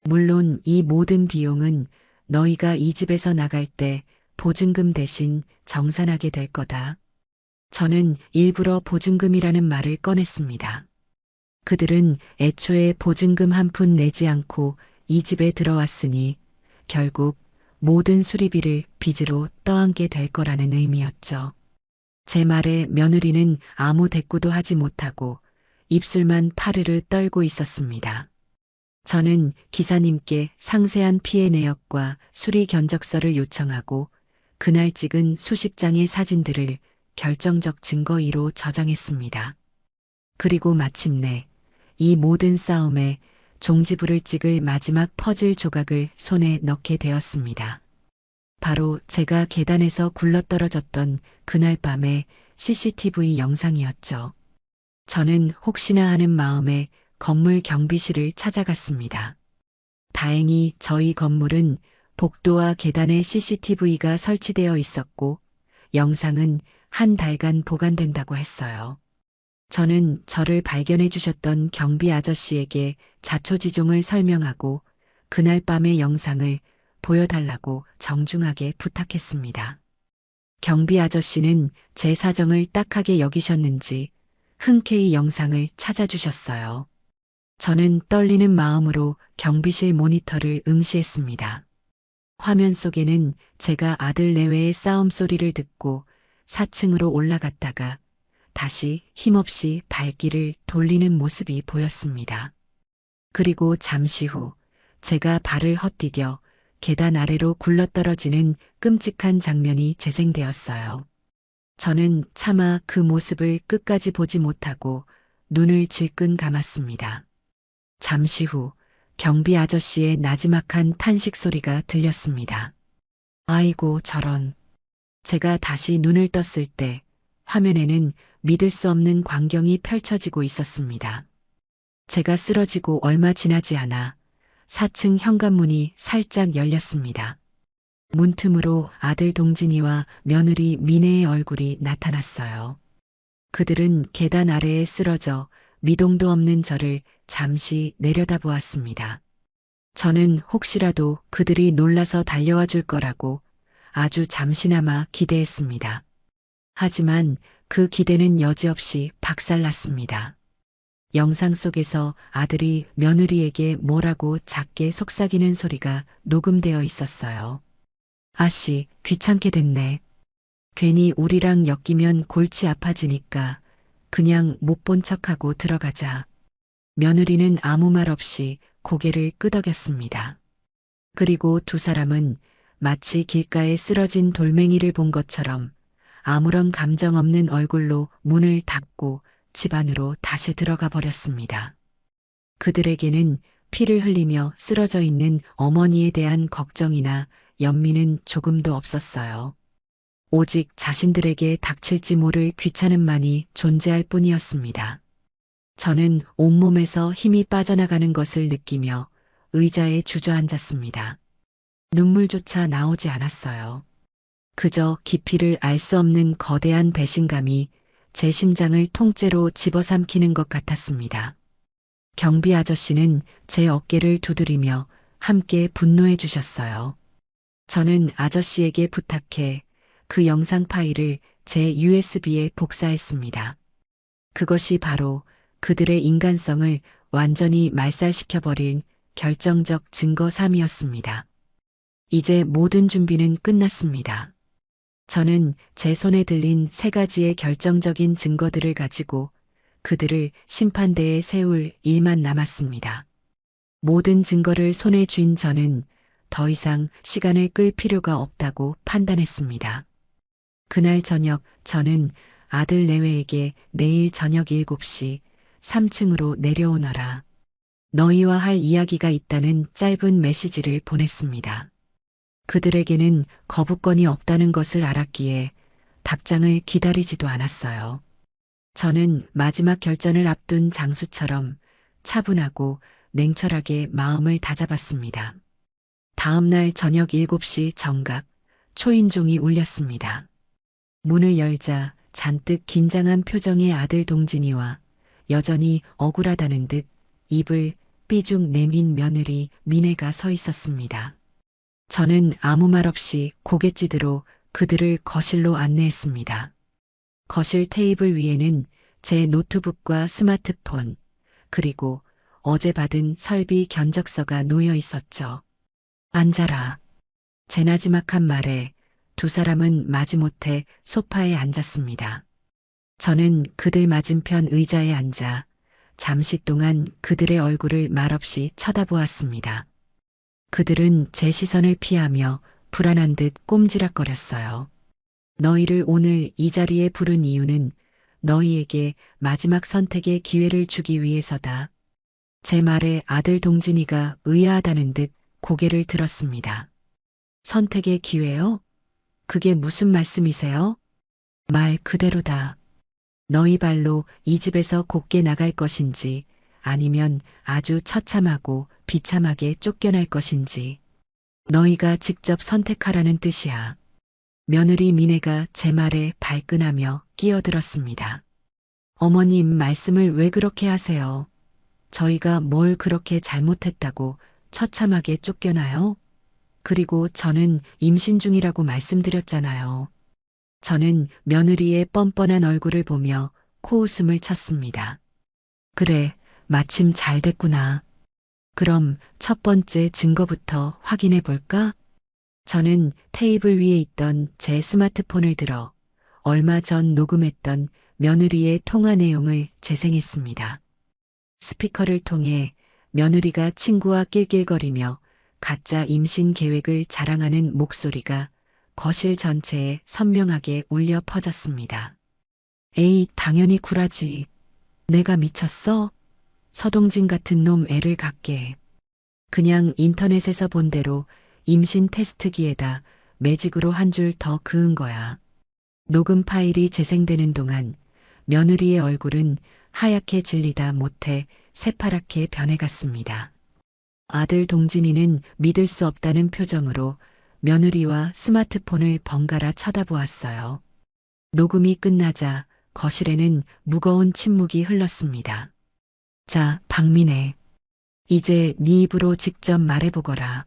물론 이 모든 비용은 너희가 이 집에서 나갈 때 보증금 대신 정산하게 될 거다. 저는 일부러 보증금이라는 말을 꺼냈습니다. 그들은 애초에 보증금 한 푼 내지 않고 이 집에 들어왔으니 결국 모든 수리비를 빚으로 떠안게 될 거라는 의미였죠. 제 말에 며느리는 아무 대꾸도 하지 못하고 입술만 파르르 떨고 있었습니다. 저는 기사님께 상세한 피해 내역과 수리 견적서를 요청하고 그날 찍은 수십 장의 사진들을 결정적 증거위로 저장했습니다. 그리고 마침내 이 모든 싸움에 종지부를 찍을 마지막 퍼즐 조각을 손에 넣게 되었습니다. 바로 제가 계단에서 굴러떨어졌던 그날 밤의 CCTV 영상이었죠. 저는 혹시나 하는 마음에 건물 경비실을 찾아갔습니다. 다행히 저희 건물은 복도와 계단에 CCTV가 설치되어 있었고 영상은 한 달간 보관된다고 했어요. 저는 저를 발견해 주셨던 경비 아저씨에게 자초지종을 설명하고 그날 밤의 영상을 보여달라고 정중하게 부탁했습니다. 경비 아저씨는 제 사정을 딱하게 여기셨는지 흔쾌히 영상을 찾아주셨어요. 저는 떨리는 마음으로 경비실 모니터를 응시했습니다. 화면 속에는 제가 아들 내외의 싸움 소리를 듣고 4층으로 올라갔다가 다시 힘없이 발길을 돌리는 모습이 보였습니다. 그리고 잠시 후 제가 발을 헛디뎌 계단 아래로 굴러떨어지는 끔찍한 장면이 재생되었어요. 저는 차마 그 모습을 끝까지 보지 못하고 눈을 질끈 감았습니다. 잠시 후 경비 아저씨의 나지막한 탄식 소리가 들렸습니다. 아이고 저런. 제가 다시 눈을 떴을 때 화면에는 믿을 수 없는 광경이 펼쳐지고 있었습니다. 제가 쓰러지고 얼마 지나지 않아 4층 현관문이 살짝 열렸습니다. 문틈으로 아들 동진이와 며느리 미네의 얼굴이 나타났어요. 그들은 계단 아래에 쓰러져 미동도 없는 저를 잠시 내려다보았습니다. 저는 혹시라도 그들이 놀라서 달려와 줄 거라고 아주 잠시나마 기대했습니다. 하지만 그 기대는 여지없이 박살났습니다. 영상 속에서 아들이 며느리에게 뭐라고 작게 속삭이는 소리가 녹음되어 있었어요. 아씨, 귀찮게 됐네. 괜히 우리랑 엮이면 골치 아파지니까 그냥 못 본 척하고 들어가자. 며느리는 아무 말 없이 고개를 끄덕였습니다. 그리고 두 사람은 마치 길가에 쓰러진 돌멩이를 본 것처럼 아무런 감정 없는 얼굴로 문을 닫고 집 안으로 다시 들어가 버렸습니다. 그들에게는 피를 흘리며 쓰러져 있는 어머니에 대한 걱정이나 연민은 조금도 없었어요. 오직 자신들에게 닥칠지 모를 귀찮음만이 존재할 뿐이었습니다. 저는 온몸에서 힘이 빠져나가는 것을 느끼며 의자에 주저앉았습니다. 눈물조차 나오지 않았어요. 그저 깊이를 알 수 없는 거대한 배신감이 제 심장을 통째로 집어삼키는 것 같았습니다. 경비 아저씨는 제 어깨를 두드리며 함께 분노해 주셨어요. 저는 아저씨에게 부탁해 그 영상 파일을 제 USB에 복사했습니다. 그것이 바로 그들의 인간성을 완전히 말살시켜버린 결정적 증거3이었습니다. 이제 모든 준비는 끝났습니다. 저는 제 손에 들린 3가지의 결정적인 증거들을 가지고 그들을 심판대에 세울 일만 남았습니다. 모든 증거를 손에 쥔 저는 더 이상 시간을 끌 필요가 없다고 판단했습니다. 그날 저녁 저는 아들 내외에게 내일 저녁 7시 3층으로 내려오너라. 너희와 할 이야기가 있다는 짧은 메시지를 보냈습니다. 그들에게는 거부권이 없다는 것을 알았기에 답장을 기다리지도 않았어요. 저는 마지막 결전을 앞둔 장수처럼 차분하고 냉철하게 마음을 다잡았습니다. 다음 날 저녁 7시 정각 초인종이 울렸습니다. 문을 열자 잔뜩 긴장한 표정의 아들 동진이와 여전히 억울하다는 듯 입을 삐죽 내민 며느리 미네가 서 있었습니다. 저는 아무 말 없이 고갯짓으로 그들을 거실로 안내했습니다. 거실 테이블 위에는 제 노트북과 스마트폰, 그리고 어제 받은 설비 견적서가 놓여 있었죠. 앉아라. 제 나지막한 말에 두 사람은 마지못해 소파에 앉았습니다. 저는 그들 맞은편 의자에 앉아 잠시 동안 그들의 얼굴을 말없이 쳐다보았습니다. 그들은 제 시선을 피하며 불안한 듯 꼼지락거렸어요. 너희를 오늘 이 자리에 부른 이유는 너희에게 마지막 선택의 기회를 주기 위해서다. 제 말에 아들 동진이가 의아하다는 듯 고개를 들었습니다. 선택의 기회요? 그게 무슨 말씀이세요? 말 그대로다. 너희 발로 이 집에서 곱게 나갈 것인지 아니면 아주 처참하고 비참하게 쫓겨날 것인지 너희가 직접 선택하라는 뜻이야. 며느리 미네가 제 말에 발끈하며 끼어들었습니다. 어머님 말씀을 왜 그렇게 하세요? 저희가 뭘 그렇게 잘못했다고 처참하게 쫓겨나요? 그리고 저는 임신 중이라고 말씀드렸잖아요. 저는 며느리의 뻔뻔한 얼굴을 보며 코웃음을 쳤습니다. 그래, 마침 잘 됐구나. 그럼 첫 번째 증거부터 확인해 볼까? 저는 테이블 위에 있던 제 스마트폰을 들어 얼마 전 녹음했던 며느리의 통화 내용을 재생했습니다. 스피커를 통해 며느리가 친구와 낄낄거리며 가짜 임신 계획을 자랑하는 목소리가 거실 전체에 선명하게 울려 퍼졌습니다. 에이, 당연히 굴하지. 내가 미쳤어? 서동진 같은 놈 애를 갖게. 그냥 인터넷에서 본 대로 임신 테스트기에다 매직으로 한 줄 더 그은 거야. 녹음 파일이 재생되는 동안 며느리의 얼굴은 하얗게 질리다 못해 새파랗게 변해갔습니다. 아들 동진이는 믿을 수 없다는 표정으로 며느리와 스마트폰을 번갈아 쳐다보았어요. 녹음이 끝나자 거실에는 무거운 침묵이 흘렀습니다. 자, 박민혜. 이제 네 입으로 직접 말해보거라.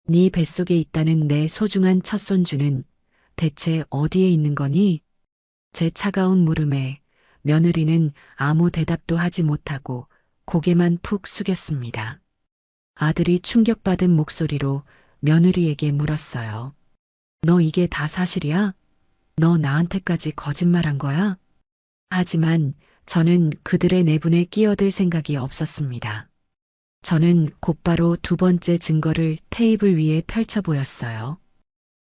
네 뱃속에 있다는 내 소중한 첫 손주는 대체 어디에 있는 거니? 제 차가운 물음에 며느리는 아무 대답도 하지 못하고 고개만 푹 숙였습니다. 아들이 충격받은 목소리로 며느리에게 물었어요. 너 이게 다 사실이야? 너 나한테까지 거짓말한 거야? 하지만 저는 그들의 내분에 끼어들 생각이 없었습니다. 저는 곧바로 두 번째 증거를 테이블 위에 펼쳐 보였어요.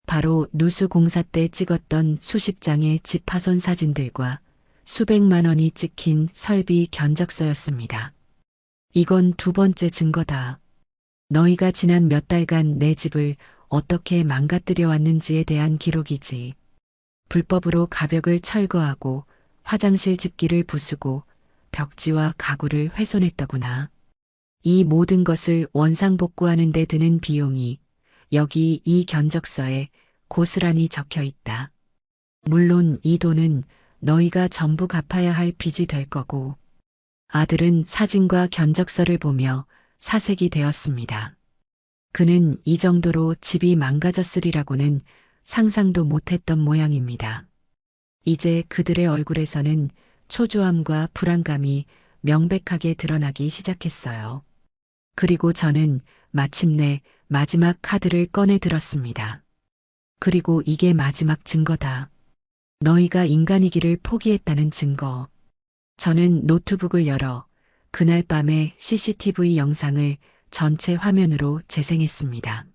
바로 누수공사 때 찍었던 수십 장의 집 파손 사진들과 수백만 원이 찍힌 설비 견적서였습니다. 이건 두 번째 증거다. 너희가 지난 몇 달간 내 집을 어떻게 망가뜨려 왔는지에 대한 기록이지. 불법으로 가벽을 철거하고 화장실 집기를 부수고 벽지와 가구를 훼손했더구나. 이 모든 것을 원상복구하는 데 드는 비용이 여기 이 견적서에 고스란히 적혀 있다. 물론 이 돈은 너희가 전부 갚아야 할 빚이 될 거고. 아들은 사진과 견적서를 보며 사색이 되었습니다. 그는 이 정도로 집이 망가졌으리라고는 상상도 못했던 모양입니다. 이제 그들의 얼굴에서는 초조함과 불안감이 명백하게 드러나기 시작했어요. 그리고 저는 마침내 마지막 카드를 꺼내 들었습니다. 그리고 이게 마지막 증거다. 너희가 인간이기를 포기했다는 증거. 저는 노트북을 열어 그날 밤의 CCTV 영상을 전체 화면으로 재생했습니다.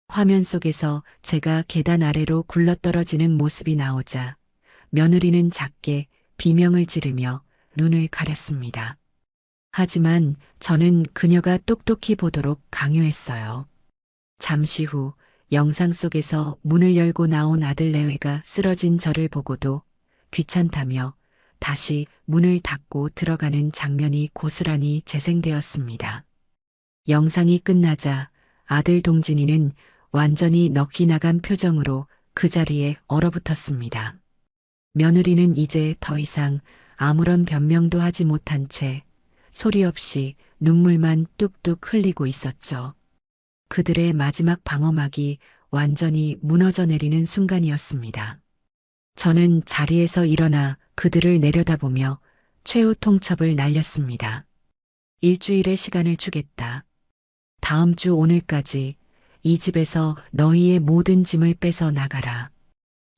화면 속에서 제가 계단 아래로 굴러떨어지는 모습이 나오자 며느리는 작게 비명을 지르며 눈을 가렸습니다. 하지만 저는 그녀가 똑똑히 보도록 강요했어요. 잠시 후 영상 속에서 문을 열고 나온 아들 내외가 쓰러진 저를 보고도 귀찮다며 다시 문을 닫고 들어가는 장면이 고스란히 재생되었습니다. 영상이 끝나자 아들 동진이는 완전히 넋이 나간 표정으로 그 자리에 얼어붙었습니다. 며느리는 이제 더 이상 아무런 변명도 하지 못한 채 소리 없이 눈물만 뚝뚝 흘리고 있었죠. 그들의 마지막 방어막이 완전히 무너져 내리는 순간이었습니다. 저는 자리에서 일어나 그들을 내려다보며 최후 통첩을 날렸습니다. 일주일의 시간을 주겠다. 다음 주 오늘까지 이 집에서 너희의 모든 짐을 빼서 나가라.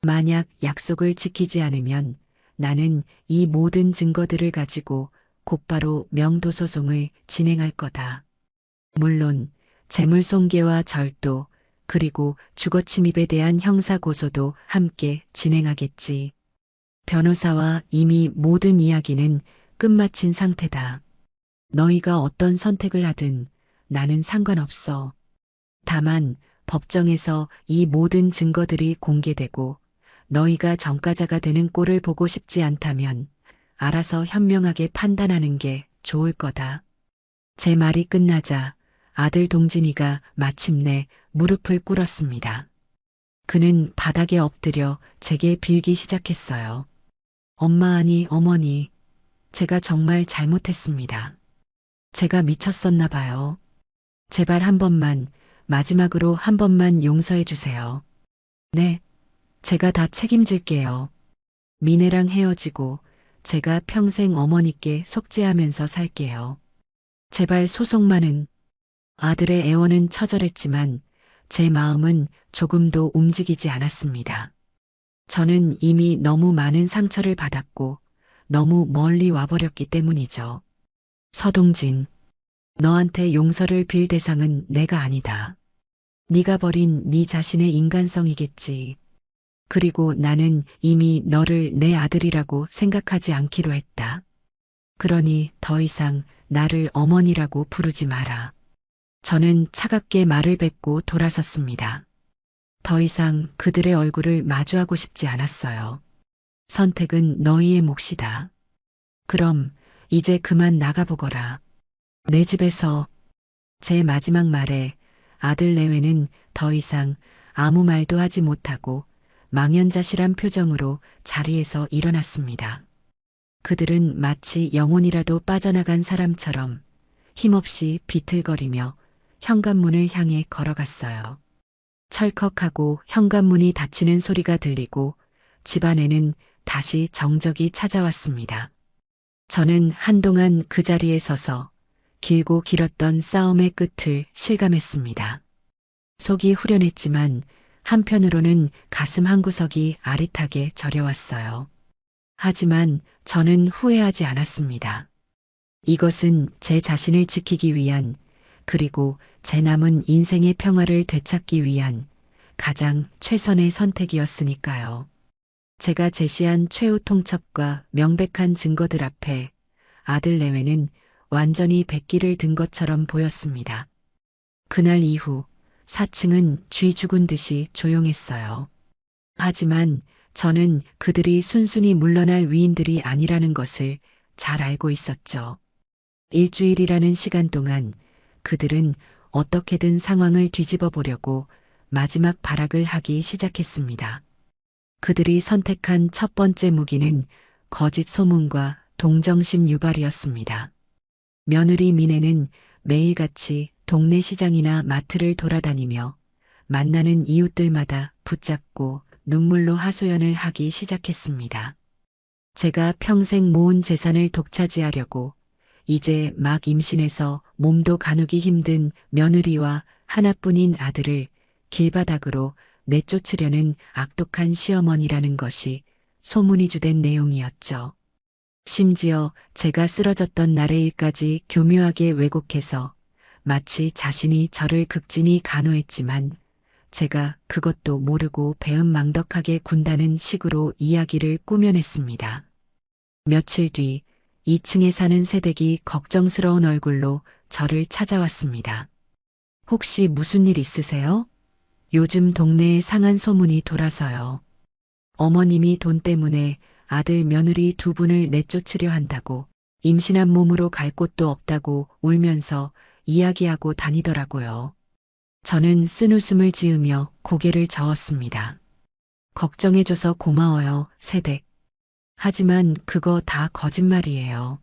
만약 약속을 지키지 않으면 나는 이 모든 증거들을 가지고 곧바로 명도소송을 진행할 거다. 물론 재물손괴와 절도 그리고 주거침입에 대한 형사고소도 함께 진행하겠지. 변호사와 이미 모든 이야기는 끝마친 상태다. 너희가 어떤 선택을 하든 나는 상관없어. 다만 법정에서 이 모든 증거들이 공개되고 너희가 전과자가 되는 꼴을 보고 싶지 않다면 알아서 현명하게 판단하는 게 좋을 거다. 제 말이 끝나자 아들 동진이가 마침내 무릎을 꿇었습니다. 그는 바닥에 엎드려 제게 빌기 시작했어요. 엄마 아니 어머니, 제가 정말 잘못했습니다. 제가 미쳤었나 봐요. 제발 한 번만, 마지막으로 한 번만 용서해 주세요. 네, 제가 다 책임질게요. 미네랑 헤어지고 제가 평생 어머니께 속죄하면서 살게요. 제발 소송만은. 아들의 애원은 처절했지만 제 마음은 조금도 움직이지 않았습니다. 저는 이미 너무 많은 상처를 받았고 너무 멀리 와버렸기 때문이죠. 서동진, 너한테 용서를 빌 대상은 내가 아니다. 네가 버린 네 자신의 인간성이겠지. 그리고 나는 이미 너를 내 아들이라고 생각하지 않기로 했다. 그러니 더 이상 나를 어머니라고 부르지 마라. 저는 차갑게 말을 뱉고 돌아섰습니다. 더 이상 그들의 얼굴을 마주하고 싶지 않았어요. 선택은 너희의 몫이다. 그럼 이제 그만 나가보거라. 내 집에서. 제 마지막 말에 아들 내외는 더 이상 아무 말도 하지 못하고 망연자실한 표정으로 자리에서 일어났습니다. 그들은 마치 영혼이라도 빠져나간 사람처럼 힘없이 비틀거리며 현관문을 향해 걸어갔어요. 철컥하고 현관문이 닫히는 소리가 들리고 집안에는 다시 정적이 찾아왔습니다. 저는 한동안 그 자리에 서서 길고 길었던 싸움의 끝을 실감했습니다. 속이 후련했지만 한편으로는 가슴 한구석이 아릿하게 저려왔어요. 하지만 저는 후회하지 않았습니다. 이것은 제 자신을 지키기 위한 그리고 제 남은 인생의 평화를 되찾기 위한 가장 최선의 선택이었으니까요. 제가 제시한 최후 통첩과 명백한 증거들 앞에 아들 내외는 완전히 백기를 든 것처럼 보였습니다. 그날 이후 4층은 쥐 죽은 듯이 조용했어요. 하지만 저는 그들이 순순히 물러날 위인들이 아니라는 것을 잘 알고 있었죠. 일주일이라는 시간 동안 그들은 어떻게든 상황을 뒤집어 보려고 마지막 발악을 하기 시작했습니다. 그들이 선택한 첫 번째 무기는 거짓 소문과 동정심 유발이었습니다. 며느리 미네는 매일같이 동네 시장이나 마트를 돌아다니며 만나는 이웃들마다 붙잡고 눈물로 하소연을 하기 시작했습니다. 제가 평생 모은 재산을 독차지하려고 이제 막 임신해서 몸도 가누기 힘든 며느리와 하나뿐인 아들을 길바닥으로 내쫓으려는 악독한 시어머니라는 것이 소문이 주된 내용이었죠. 심지어 제가 쓰러졌던 날의 일까지 교묘하게 왜곡해서 마치 자신이 저를 극진히 간호했지만 제가 그것도 모르고 배은망덕하게 군다는 식으로 이야기를 꾸며냈습니다. 며칠 뒤 2층에 사는 새댁이 걱정스러운 얼굴로 저를 찾아왔습니다. 혹시 무슨 일 있으세요? 요즘 동네에 상한 소문이 돌아서요. 어머님이 돈 때문에 아들 며느리 두 분을 내쫓으려 한다고 임신한 몸으로 갈 곳도 없다고 울면서 이야기하고 다니더라고요. 저는 쓴웃음을 지으며 고개를 저었습니다. 걱정해줘서 고마워요, 새댁. 하지만 그거 다 거짓말이에요.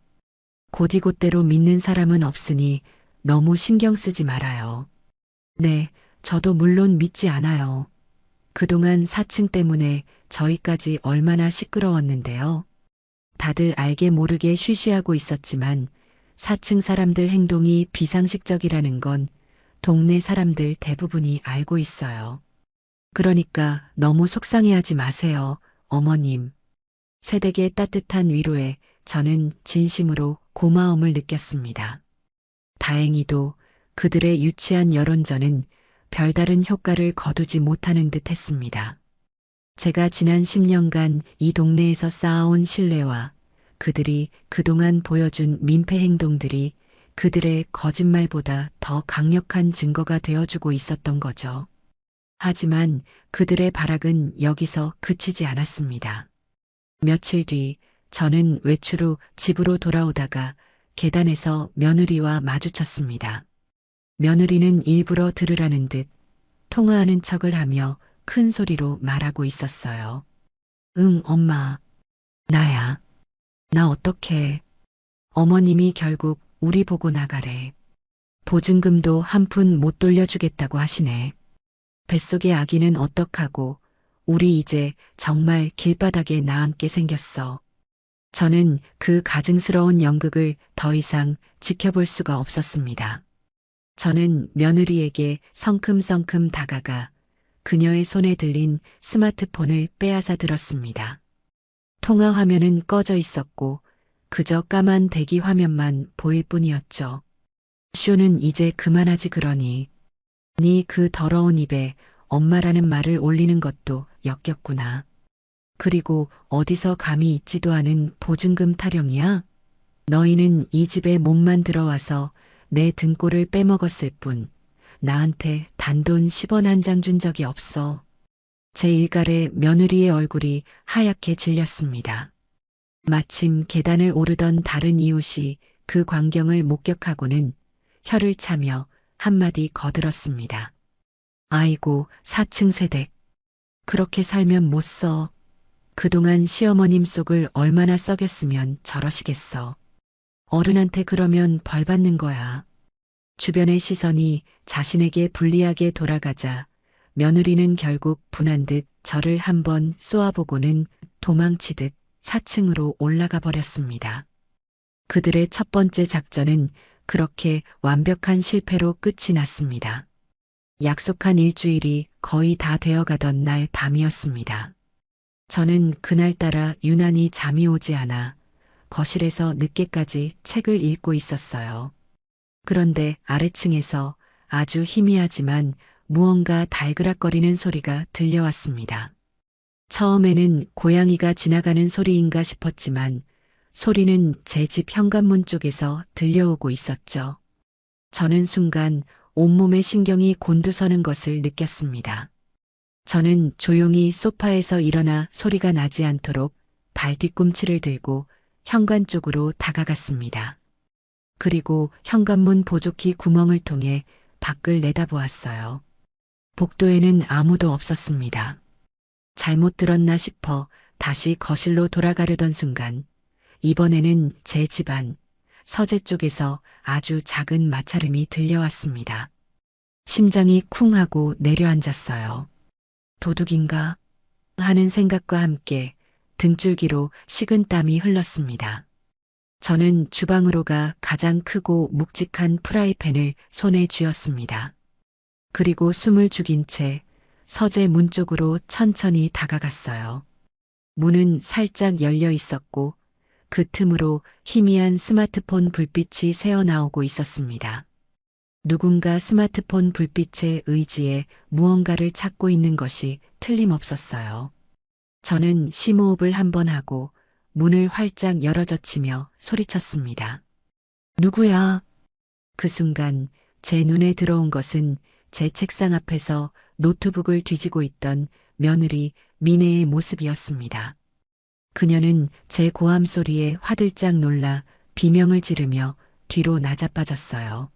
곧이곧대로 믿는 사람은 없으니 너무 신경 쓰지 말아요. 네, 저도 물론 믿지 않아요. 그동안 사칭 때문에 저희까지 얼마나 시끄러웠는데요. 다들 알게 모르게 쉬쉬하고 있었지만 사층 사람들 행동이 비상식적이라는 건 동네 사람들 대부분이 알고 있어요. 그러니까 너무 속상해하지 마세요, 어머님. 새댁의 따뜻한 위로에 저는 진심으로 고마움을 느꼈습니다. 다행히도 그들의 유치한 여론전은 별다른 효과를 거두지 못하는 듯 했습니다. 제가 지난 10년간 이 동네에서 쌓아온 신뢰와 그들이 그동안 보여준 민폐 행동들이 그들의 거짓말보다 더 강력한 증거가 되어주고 있었던 거죠. 하지만 그들의 발악은 여기서 그치지 않았습니다. 며칠 뒤 저는 외출 후 집으로 돌아오다가 계단에서 며느리와 마주쳤습니다. 며느리는 일부러 들으라는 듯 통화하는 척을 하며 큰 소리로 말하고 있었어요. 응, 엄마. 나야. 나 어떡해. 어머님이 결국 우리 보고 나가래. 보증금도 한 푼 못 돌려주겠다고 하시네. 뱃속의 아기는 어떡하고 우리 이제 정말 길바닥에 나앉게 생겼어. 저는 그 가증스러운 연극을 더 이상 지켜볼 수가 없었습니다. 저는 며느리에게 성큼성큼 다가가 그녀의 손에 들린 스마트폰을 빼앗아 들었습니다. 통화 화면은 꺼져 있었고 그저 까만 대기 화면만 보일 뿐이었죠. 쇼는 이제 그만하지 그러니. 네 그 더러운 입에 엄마라는 말을 올리는 것도 역겹구나. 그리고 어디서 감히 있지도 않은 보증금 타령이야? 너희는 이 집에 몸만 들어와서 내 등골을 빼먹었을 뿐 나한테 단돈 10원 한 장 준 적이 없어. 제 일갈에 며느리의 얼굴이 하얗게 질렸습니다. 마침 계단을 오르던 다른 이웃이 그 광경을 목격하고는 혀를 차며 한마디 거들었습니다. 아이고, 4층 세댁. 그렇게 살면 못 써. 그동안 시어머님 속을 얼마나 썩였으면 저러시겠어. 어른한테 그러면 벌 받는 거야. 주변의 시선이 자신에게 불리하게 돌아가자 며느리는 결국 분한 듯 저를 한번 쏘아보고는 도망치듯 4층으로 올라가 버렸습니다. 그들의 첫 번째 작전은 그렇게 완벽한 실패로 끝이 났습니다. 약속한 일주일이 거의 다 되어가던 날 밤이었습니다. 저는 그날따라 유난히 잠이 오지 않아 거실에서 늦게까지 책을 읽고 있었어요. 그런데 아래층에서 아주 희미하지만 무언가 달그락거리는 소리가 들려왔습니다. 처음에는 고양이가 지나가는 소리인가 싶었지만 소리는 제 집 현관문 쪽에서 들려오고 있었죠. 저는 순간 온몸의 신경이 곤두서는 것을 느꼈습니다. 저는 조용히 소파에서 일어나 소리가 나지 않도록 발 뒤꿈치를 들고 현관 쪽으로 다가갔습니다. 그리고 현관문 보조키 구멍을 통해 밖을 내다보았어요. 복도에는 아무도 없었습니다. 잘못 들었나 싶어 다시 거실로 돌아가려던 순간 이번에는 제 집안 서재 쪽에서 아주 작은 마찰음이 들려왔습니다. 심장이 쿵 하고 내려앉았어요. 도둑인가 하는 생각과 함께 등줄기로 식은땀이 흘렀습니다. 저는 주방으로 가 가장 크고 묵직한 프라이팬을 손에 쥐었습니다. 그리고 숨을 죽인 채 서재 문 쪽으로 천천히 다가갔어요. 문은 살짝 열려 있었고 그 틈으로 희미한 스마트폰 불빛이 새어나오고 있었습니다. 누군가 스마트폰 불빛의 의지에 무언가를 찾고 있는 것이 틀림없었어요. 저는 심호흡을 한번 하고 문을 활짝 열어젖히며 소리쳤습니다. 누구야? 그 순간 제 눈에 들어온 것은 제 책상 앞에서 노트북을 뒤지고 있던 며느리 미네의 모습이었습니다. 그녀는 제 고함 소리에 화들짝 놀라 비명을 지르며 뒤로 나자빠졌어요.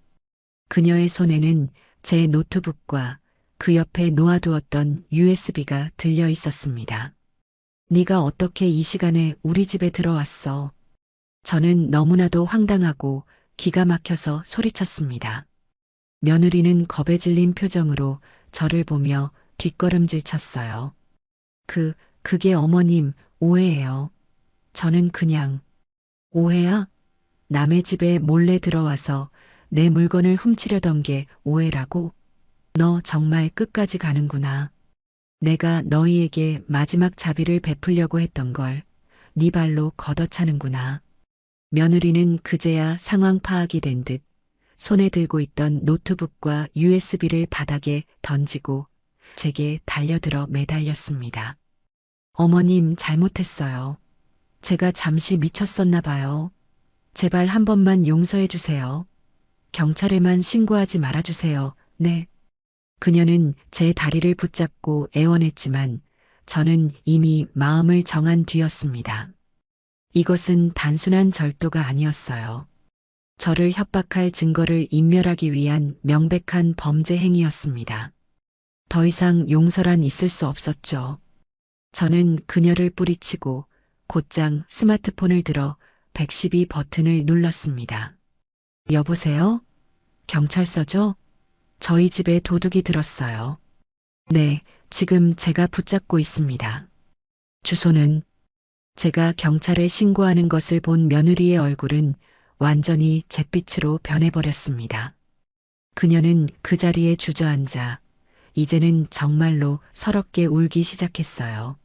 그녀의 손에는 제 노트북과 그 옆에 놓아두었던 USB가 들려 있었습니다. 네가 어떻게 이 시간에 우리 집에 들어왔어? 저는 너무나도 황당하고 기가 막혀서 소리쳤습니다. 며느리는 겁에 질린 표정으로 저를 보며 뒷걸음질 쳤어요. 그게 어머님, 오해예요. 저는 그냥, 오해야? 남의 집에 몰래 들어와서 내 물건을 훔치려던 게 오해라고? 너 정말 끝까지 가는구나. 내가 너희에게 마지막 자비를 베풀려고 했던 걸 네 발로 걷어차는구나. 며느리는 그제야 상황 파악이 된 듯 손에 들고 있던 노트북과 USB를 바닥에 던지고 제게 달려들어 매달렸습니다. 어머님 잘못했어요. 제가 잠시 미쳤었나 봐요. 제발 한 번만 용서해 주세요. 경찰에만 신고하지 말아주세요. 네. 그녀는 제 다리를 붙잡고 애원했지만 저는 이미 마음을 정한 뒤였습니다. 이것은 단순한 절도가 아니었어요. 저를 협박할 증거를 인멸하기 위한 명백한 범죄 행위였습니다. 더 이상 용서란 있을 수 없었죠. 저는 그녀를 뿌리치고 곧장 스마트폰을 들어 112 버튼을 눌렀습니다. 여보세요? 경찰서죠? 저희 집에 도둑이 들었어요. 네, 지금 제가 붙잡고 있습니다. 주소는 제가 경찰에 신고하는 것을 본 며느리의 얼굴은 완전히 잿빛으로 변해버렸습니다. 그녀는 그 자리에 주저앉아 이제는 정말로 서럽게 울기 시작했어요.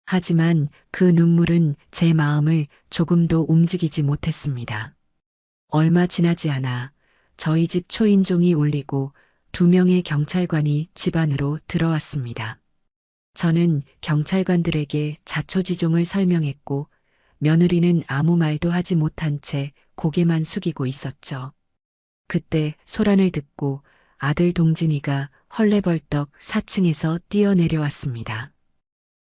하지만 그 눈물은 제 마음을 조금도 움직이지 못했습니다. 얼마 지나지 않아 저희 집 초인종이 울리고 2명의 경찰관이 집 안으로 들어왔습니다. 저는 경찰관들에게 자초지종을 설명했고 며느리는 아무 말도 하지 못한 채 고개만 숙이고 있었죠. 그때 소란을 듣고 아들 동진이가 헐레벌떡 4층에서 뛰어내려왔습니다.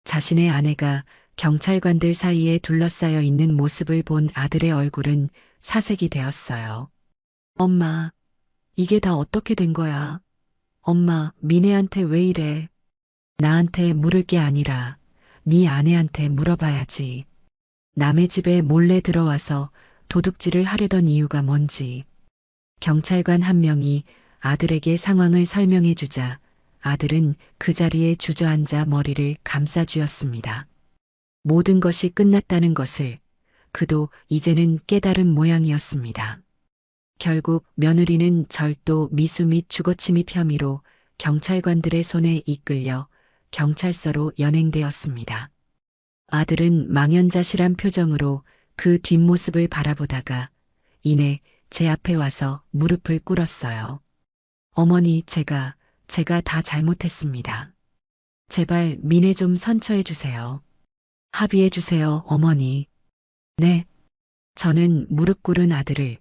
자신의 아내가 경찰관들 사이에 둘러싸여 있는 모습을 본 아들의 얼굴은 사색이 되었어요. 엄마, 이게 다 어떻게 된 거야? 엄마, 미네한테 왜 이래? 나한테 물을 게 아니라 네 아내한테 물어봐야지. 남의 집에 몰래 들어와서 도둑질을 하려던 이유가 뭔지. 경찰관 한 명이 아들에게 상황을 설명해 주자 아들은 그 자리에 주저앉아 머리를 감싸쥐었습니다. 모든 것이 끝났다는 것을 그도 이제는 깨달은 모양이었습니다. 결국 며느리는 절도, 미수 및 주거침입 혐의로 경찰관들의 손에 이끌려 경찰서로 연행되었습니다. 아들은 망연자실한 표정으로 그 뒷모습을 바라보다가 이내 제 앞에 와서 무릎을 꿇었어요. 어머니, 제가 다 잘못했습니다. 제발 미네 좀 선처해 주세요. 합의해 주세요, 어머니. 네. 저는 무릎 꿇은 아들을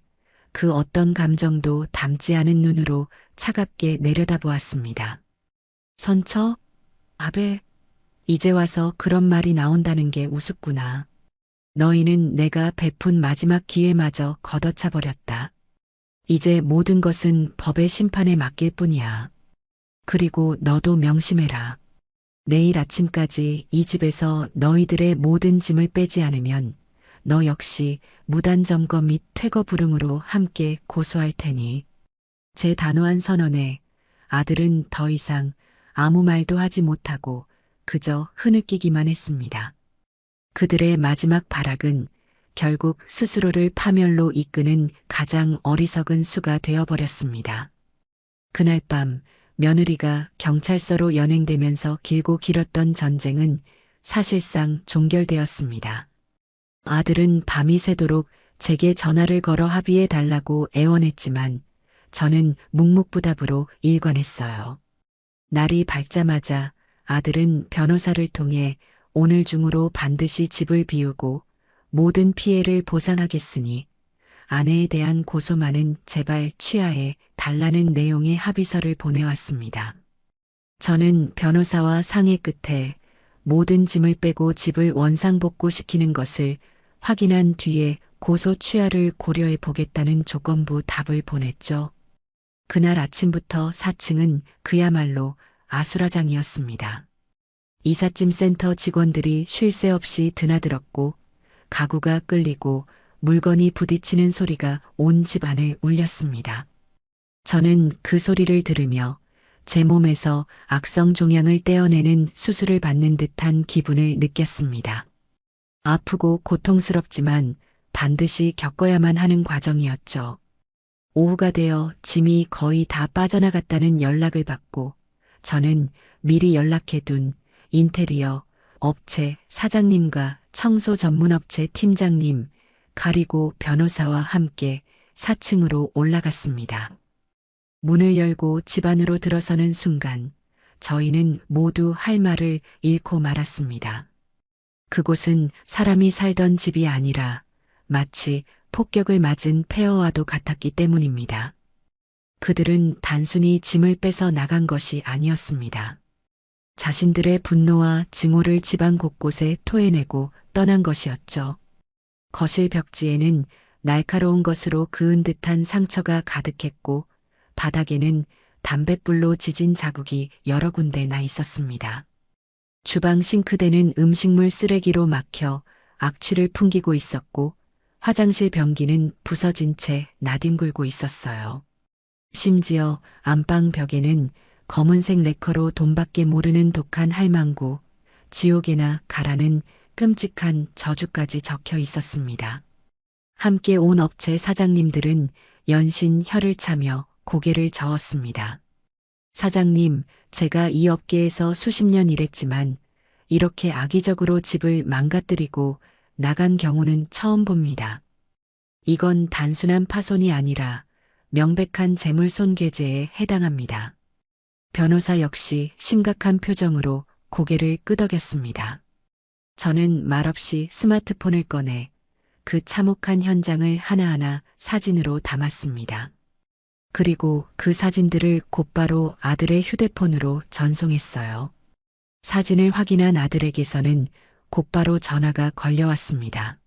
그 어떤 감정도 담지 않은 눈으로 차갑게 내려다보았습니다. 선처? 아베, 이제 와서 그런 말이 나온다는 게 우습구나. 너희는 내가 베푼 마지막 기회마저 걷어차 버렸다. 이제 모든 것은 법의 심판에 맡길 뿐이야. 그리고 너도 명심해라. 내일 아침까지 이 집에서 너희들의 모든 짐을 빼지 않으면 너 역시 무단 점거 및 퇴거 불응으로 함께 고소할 테니. 제 단호한 선언에 아들은 더 이상 아무 말도 하지 못하고 그저 흐느끼기만 했습니다. 그들의 마지막 발악은 결국 스스로를 파멸로 이끄는 가장 어리석은 수가 되어버렸습니다. 그날 밤 며느리가 경찰서로 연행되면서 길고 길었던 전쟁은 사실상 종결되었습니다. 아들은 밤이 새도록 제게 전화를 걸어 합의해 달라고 애원했지만 저는 묵묵부답으로 일관했어요. 날이 밝자마자 아들은 변호사를 통해 오늘 중으로 반드시 집을 비우고 모든 피해를 보상하겠으니 아내에 대한 고소만은 제발 취하해 달라는 내용의 합의서를 보내왔습니다. 저는 변호사와 상의 끝에 모든 짐을 빼고 집을 원상복구시키는 것을 확인한 뒤에 고소 취하를 고려해 보겠다는 조건부 답을 보냈죠. 그날 아침부터 4층은 그야말로 아수라장이었습니다. 이삿짐 센터 직원들이 쉴 새 없이 드나들었고 가구가 끌리고 물건이 부딪히는 소리가 온 집안을 울렸습니다. 저는 그 소리를 들으며 제 몸에서 악성 종양을 떼어내는 수술을 받는 듯한 기분을 느꼈습니다. 아프고 고통스럽지만 반드시 겪어야만 하는 과정이었죠. 오후가 되어 짐이 거의 다 빠져나갔다는 연락을 받고 저는 미리 연락해둔 인테리어 업체 사장님과 청소 전문업체 팀장님 그리고 변호사와 함께 4층으로 올라갔습니다. 문을 열고 집 안으로 들어서는 순간 저희는 모두 할 말을 잃고 말았습니다. 그곳은 사람이 살던 집이 아니라 마치 폭격을 맞은 폐허와도 같았기 때문입니다. 그들은 단순히 짐을 빼서 나간 것이 아니었습니다. 자신들의 분노와 증오를 집안 곳곳에 토해내고 떠난 것이었죠. 거실 벽지에는 날카로운 것으로 그은 듯한 상처가 가득했고 바닥에는 담뱃불로 지진 자국이 여러 군데 나 있었습니다. 주방 싱크대는 음식물 쓰레기로 막혀 악취를 풍기고 있었고 화장실 변기는 부서진 채 나뒹굴고 있었어요. 심지어 안방 벽에는 검은색 레커로 돈밖에 모르는 독한 할망구, 지옥에나 가라는 끔찍한 저주까지 적혀 있었습니다. 함께 온 업체 사장님들은 연신 혀를 차며 고개를 저었습니다. 사장님, 제가 이 업계에서 수십 년 일했지만 이렇게 악의적으로 집을 망가뜨리고 나간 경우는 처음 봅니다. 이건 단순한 파손이 아니라 명백한 재물 손괴죄에 해당합니다. 변호사 역시 심각한 표정으로 고개를 끄덕였습니다. 저는 말없이 스마트폰을 꺼내 그 참혹한 현장을 하나하나 사진으로 담았습니다. 그리고 그 사진들을 곧바로 아들의 휴대폰으로 전송했어요. 사진을 확인한 아들에게서는 곧바로 전화가 걸려왔습니다.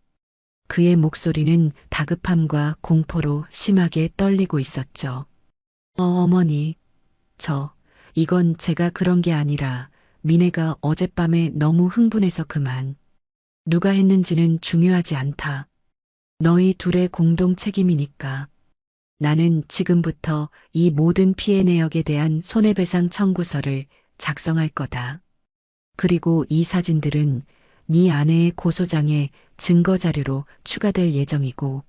그의 목소리는 다급함과 공포로 심하게 떨리고 있었죠. 어머니, 이건 제가 그런 게 아니라 미네가 어젯밤에 너무 흥분해서 그만. 누가 했는지는 중요하지 않다. 너희 둘의 공동 책임이니까. 나는 지금부터 이 모든 피해 내역에 대한 손해배상 청구서를 작성할 거다. 그리고 이 사진들은 네 아내의 고소장에 증거자료로 추가될 예정이고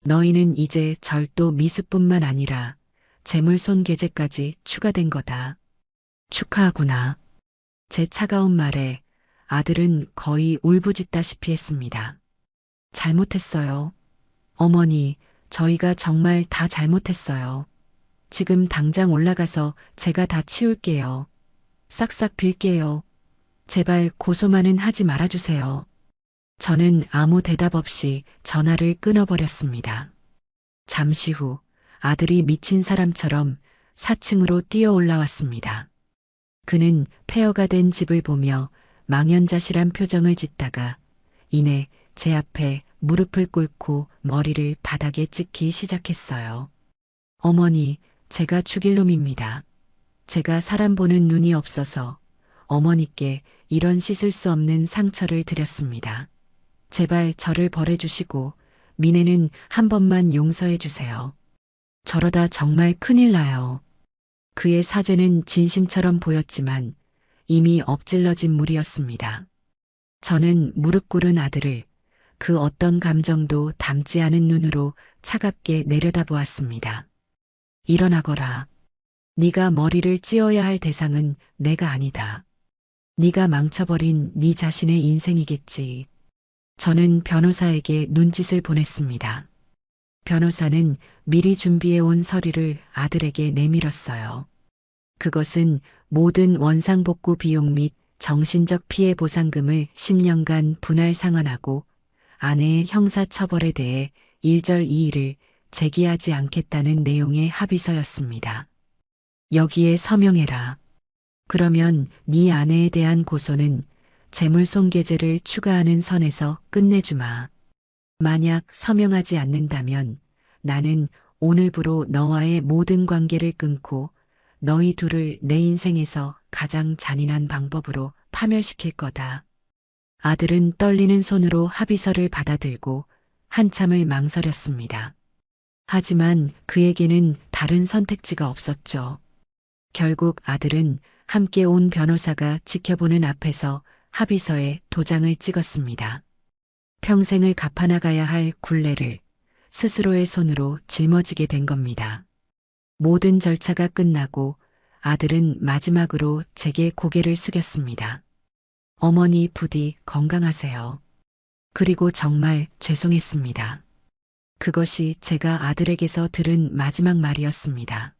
너희는 이제 절도 미수뿐만 아니라 재물손괴죄까지 추가된 거다. 축하하구나. 제 차가운 말에 아들은 거의 울부짖다시피 했습니다. 잘못했어요. 어머니, 저희가 정말 다 잘못했어요. 지금 당장 올라가서 제가 다 치울게요. 싹싹 빌게요. 제발 고소만은 하지 말아주세요. 저는 아무 대답 없이 전화를 끊어버렸습니다. 잠시 후 아들이 미친 사람처럼 4층으로 뛰어 올라왔습니다. 그는 폐허가 된 집을 보며 망연자실한 표정을 짓다가 이내 제 앞에 무릎을 꿇고 머리를 바닥에 찍기 시작했어요. 어머니, 제가 죽일 놈입니다. 제가 사람 보는 눈이 없어서 어머니께 이런 씻을 수 없는 상처를 드렸습니다. 제발 저를 벌해주시고 미래는 한 번만 용서해 주세요. 저러다 정말 큰일 나요. 그의 사죄는 진심처럼 보였지만 이미 엎질러진 물이었습니다. 저는 무릎 꿇은 아들을 그 어떤 감정도 담지 않은 눈으로 차갑게 내려다보았습니다. 일어나거라. 네가 머리를 찧어야 할 대상은 내가 아니다. 네가 망쳐버린 네 자신의 인생이겠지. 저는 변호사에게 눈짓을 보냈습니다. 변호사는 미리 준비해온 서류를 아들에게 내밀었어요. 그것은 모든 원상복구 비용 및 정신적 피해 보상금을 10년간 분할 상환하고 아내의 형사처벌에 대해 1절 2일을 제기하지 않겠다는 내용의 합의서였습니다. 여기에 서명해라. 그러면 네 아내에 대한 고소는 재물손괴죄를 추가하는 선에서 끝내주마. 만약 서명하지 않는다면 나는 오늘부로 너와의 모든 관계를 끊고 너희 둘을 내 인생에서 가장 잔인한 방법으로 파멸시킬 거다. 아들은 떨리는 손으로 합의서를 받아들고 한참을 망설였습니다. 하지만 그에게는 다른 선택지가 없었죠. 결국 아들은 함께 온 변호사가 지켜보는 앞에서 합의서에 도장을 찍었습니다. 평생을 갚아나가야 할 굴레를 스스로의 손으로 짊어지게 된 겁니다. 모든 절차가 끝나고 아들은 마지막으로 제게 고개를 숙였습니다. 어머니 부디 건강하세요. 그리고 정말 죄송했습니다. 그것이 제가 아들에게서 들은 마지막 말이었습니다.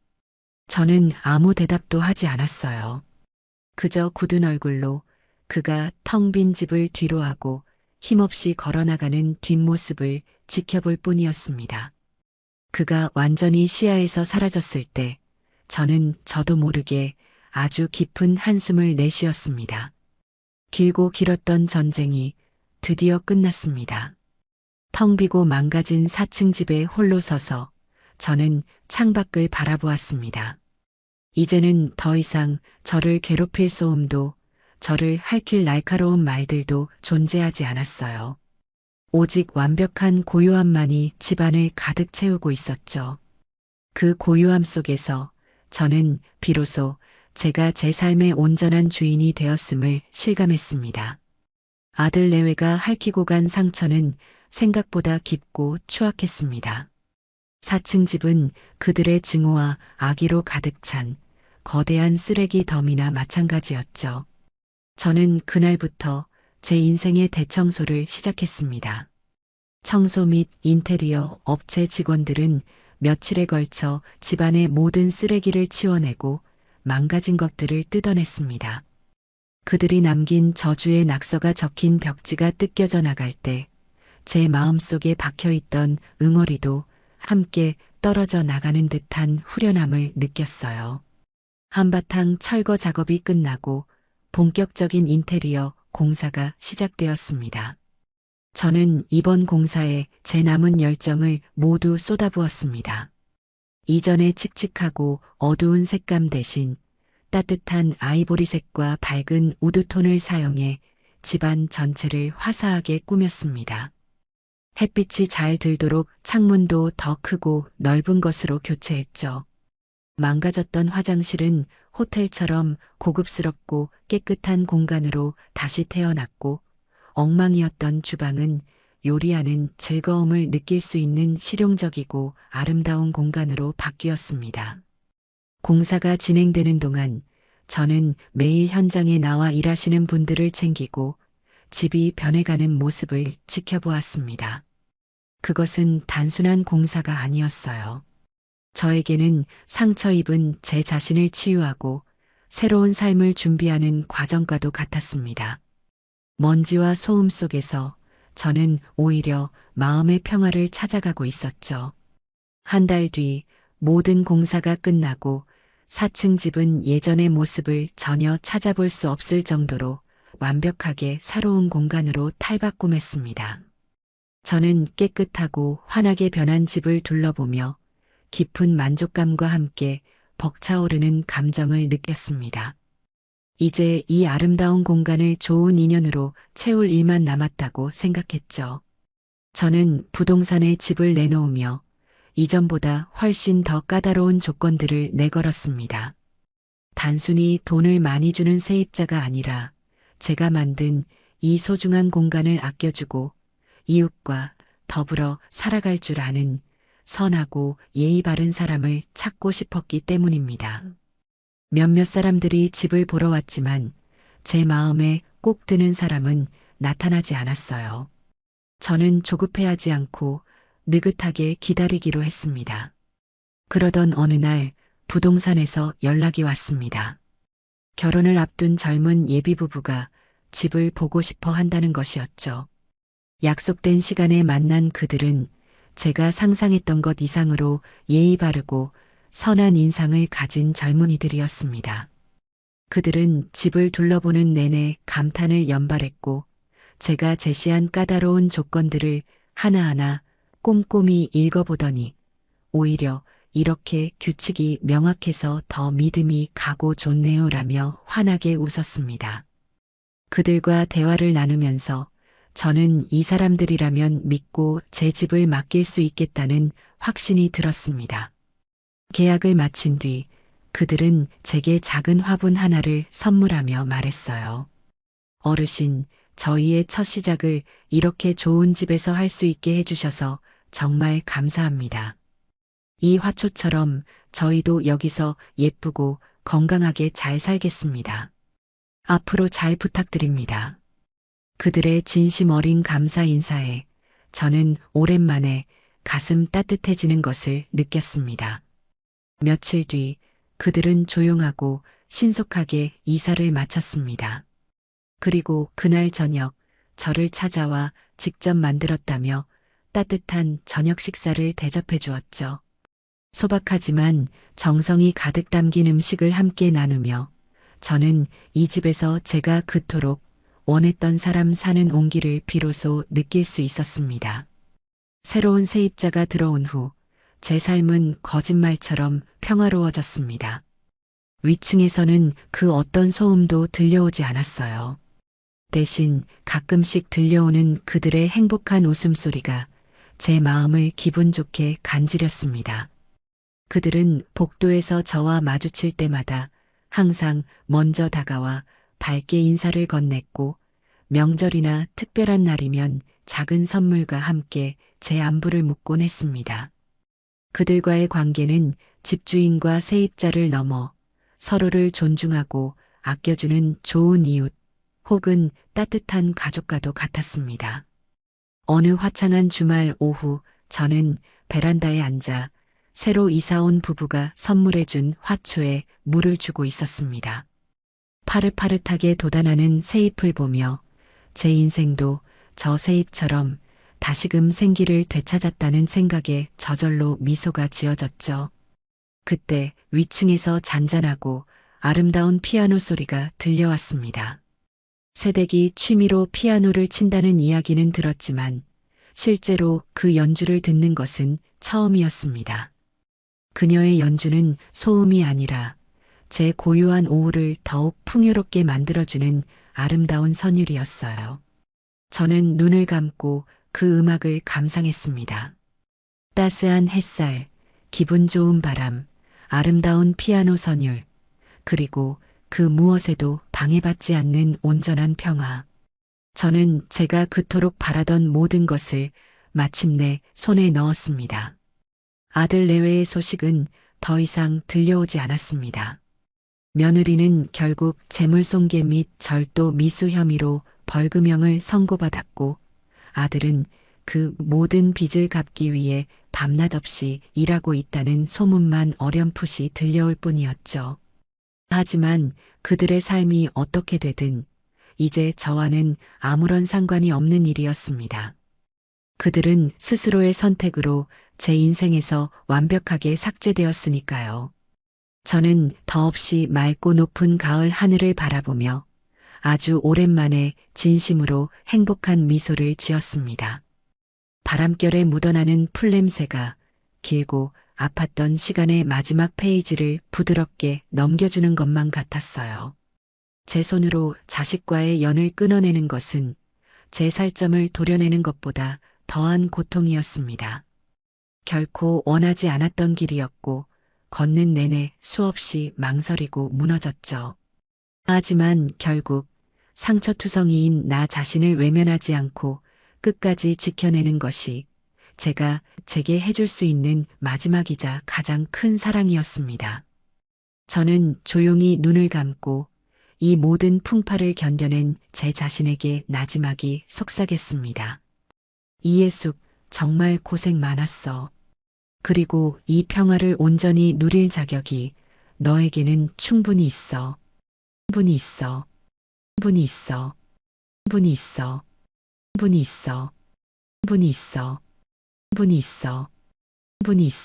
저는 아무 대답도 하지 않았어요. 그저 굳은 얼굴로 그가 텅 빈 집을 뒤로하고 힘없이 걸어나가는 뒷모습을 지켜볼 뿐이었습니다. 그가 완전히 시야에서 사라졌을 때 저는 저도 모르게 아주 깊은 한숨을 내쉬었습니다. 길고 길었던 전쟁이 드디어 끝났습니다. 텅 비고 망가진 4층 집에 홀로 서서 저는 창밖을 바라보았습니다. 이제는 더 이상 저를 괴롭힐 소음도 저를 할킬 날카로운 말들도 존재하지 않았어요. 오직 완벽한 고요함만이 집안을 가득 채우고 있었죠. 그 고요함 속에서 저는 비로소 제가 제 삶의 온전한 주인이 되었음을 실감했습니다. 아들 내외가 핥히고 간 상처는 생각보다 깊고 추악했습니다. 4층 집은 그들의 증오와 악의로 가득 찬 거대한 쓰레기 더미나 마찬가지였죠. 저는 그날부터 제 인생의 대청소를 시작했습니다. 청소 및 인테리어 업체 직원들은 며칠에 걸쳐 집안의 모든 쓰레기를 치워내고 망가진 것들을 뜯어냈습니다. 그들이 남긴 저주의 낙서가 적힌 벽지가 뜯겨져 나갈 때 제 마음속에 박혀있던 응어리도 함께 떨어져 나가는 듯한 후련함을 느꼈어요. 한바탕 철거 작업이 끝나고 본격적인 인테리어 공사가 시작되었습니다. 저는 이번 공사에 제 남은 열정을 모두 쏟아부었습니다. 이전의 칙칙하고 어두운 색감 대신 따뜻한 아이보리색과 밝은 우드톤을 사용해 집안 전체를 화사하게 꾸몄습니다. 햇빛이 잘 들도록 창문도 더 크고 넓은 것으로 교체했죠. 망가졌던 화장실은 호텔처럼 고급스럽고 깨끗한 공간으로 다시 태어났고, 엉망이었던 주방은 요리하는 즐거움을 느낄 수 있는 실용적이고 아름다운 공간으로 바뀌었습니다. 공사가 진행되는 동안 저는 매일 현장에 나와 일하시는 분들을 챙기고 집이 변해가는 모습을 지켜보았습니다. 그것은 단순한 공사가 아니었어요. 저에게는 상처 입은 제 자신을 치유하고 새로운 삶을 준비하는 과정과도 같았습니다. 먼지와 소음 속에서 저는 오히려 마음의 평화를 찾아가고 있었죠. 한 달 뒤 모든 공사가 끝나고 4층 집은 예전의 모습을 전혀 찾아볼 수 없을 정도로 완벽하게 새로운 공간으로 탈바꿈했습니다. 저는 깨끗하고 환하게 변한 집을 둘러보며 깊은 만족감과 함께 벅차오르는 감정을 느꼈습니다. 이제 이 아름다운 공간을 좋은 인연으로 채울 일만 남았다고 생각했죠. 저는 부동산에 집을 내놓으며 이전보다 훨씬 더 까다로운 조건들을 내걸었습니다. 단순히 돈을 많이 주는 세입자가 아니라 제가 만든 이 소중한 공간을 아껴주고 이웃과 더불어 살아갈 줄 아는 선하고 예의 바른 사람을 찾고 싶었기 때문입니다. 몇몇 사람들이 집을 보러 왔지만 제 마음에 꼭 드는 사람은 나타나지 않았어요. 저는 조급해하지 않고 느긋하게 기다리기로 했습니다. 그러던 어느 날 부동산에서 연락이 왔습니다. 결혼을 앞둔 젊은 예비부부가 집을 보고 싶어 한다는 것이었죠. 약속된 시간에 만난 그들은 제가 상상했던 것 이상으로 예의 바르고 선한 인상을 가진 젊은이들이었습니다. 그들은 집을 둘러보는 내내 감탄을 연발했고 제가 제시한 까다로운 조건들을 하나하나 꼼꼼히 읽어보더니 오히려 이렇게 규칙이 명확해서 더 믿음이 가고 좋네요라며 환하게 웃었습니다. 그들과 대화를 나누면서 저는 이 사람들이라면 믿고 제 집을 맡길 수 있겠다는 확신이 들었습니다. 계약을 마친 뒤 그들은 제게 작은 화분 하나를 선물하며 말했어요. 어르신, 저희의 첫 시작을 이렇게 좋은 집에서 할 수 있게 해주셔서 정말 감사합니다. 이 화초처럼 저희도 여기서 예쁘고 건강하게 잘 살겠습니다. 앞으로 잘 부탁드립니다. 그들의 진심 어린 감사 인사에 저는 오랜만에 가슴 따뜻해지는 것을 느꼈습니다. 며칠 뒤 그들은 조용하고 신속하게 이사를 마쳤습니다. 그리고 그날 저녁 저를 찾아와 직접 만들었다며 따뜻한 저녁 식사를 대접해 주었죠. 소박하지만 정성이 가득 담긴 음식을 함께 나누며 저는 이 집에서 제가 그토록 원했던 사람 사는 온기를 비로소 느낄 수 있었습니다. 새로운 세입자가 들어온 후 제 삶은 거짓말처럼 평화로워졌습니다. 위층에서는 그 어떤 소음도 들려오지 않았어요. 대신 가끔씩 들려오는 그들의 행복한 웃음소리가 제 마음을 기분 좋게 간지렸습니다. 그들은 복도에서 저와 마주칠 때마다 항상 먼저 다가와 밝게 인사를 건넸고 명절이나 특별한 날이면 작은 선물과 함께 제 안부를 묻곤 했습니다. 그들과의 관계는 집주인과 세입자를 넘어 서로를 존중하고 아껴주는 좋은 이웃 혹은 따뜻한 가족과도 같았습니다. 어느 화창한 주말 오후 저는 베란다에 앉아 새로 이사온 부부가 선물해준 화초에 물을 주고 있었습니다. 파릇파릇하게 돋아나는 새잎을 보며 제 인생도 저 새잎처럼 다시금 생기를 되찾았다는 생각에 저절로 미소가 지어졌죠. 그때 위층에서 잔잔하고 아름다운 피아노 소리가 들려왔습니다. 새댁이 취미로 피아노를 친다는 이야기는 들었지만 실제로 그 연주를 듣는 것은 처음이었습니다. 그녀의 연주는 소음이 아니라 제 고요한 오후를 더욱 풍요롭게 만들어주는 아름다운 선율이었어요. 저는 눈을 감고 그 음악을 감상했습니다. 따스한 햇살, 기분 좋은 바람, 아름다운 피아노 선율, 그리고 그 무엇에도 방해받지 않는 온전한 평화. 저는 제가 그토록 바라던 모든 것을 마침내 손에 넣었습니다. 아들 내외의 소식은 더 이상 들려오지 않았습니다. 며느리는 결국 재물손괴 및 절도 미수 혐의로 벌금형을 선고받았고 아들은 그 모든 빚을 갚기 위해 밤낮 없이 일하고 있다는 소문만 어렴풋이 들려올 뿐이었죠. 하지만 그들의 삶이 어떻게 되든 이제 저와는 아무런 상관이 없는 일이었습니다. 그들은 스스로의 선택으로 제 인생에서 완벽하게 삭제되었으니까요. 저는 더없이 맑고 높은 가을 하늘을 바라보며 아주 오랜만에 진심으로 행복한 미소를 지었습니다. 바람결에 묻어나는 풀냄새가 길고 아팠던 시간의 마지막 페이지를 부드럽게 넘겨주는 것만 같았어요. 제 손으로 자식과의 연을 끊어내는 것은 제 살점을 도려내는 것보다 더한 고통이었습니다. 결코 원하지 않았던 길이었고 걷는 내내 수없이 망설이고 무너졌죠. 하지만 결국 상처투성이인 나 자신을 외면하지 않고 끝까지 지켜내는 것이 제가 제게 해줄 수 있는 마지막이자 가장 큰 사랑이었습니다. 저는 조용히 눈을 감고 이 모든 풍파를 견뎌낸 제 자신에게 나지막이 속삭였습니다. 이예숙, 정말 고생 많았어. 그리고 이 평화를 온전히 누릴 자격이 너에게는 충분히 있어. 충분히 있어. 충분히 있어. 충분히 있어. 충분히 있어. 충분히 있어. 충분히 있어. 충분히 있어.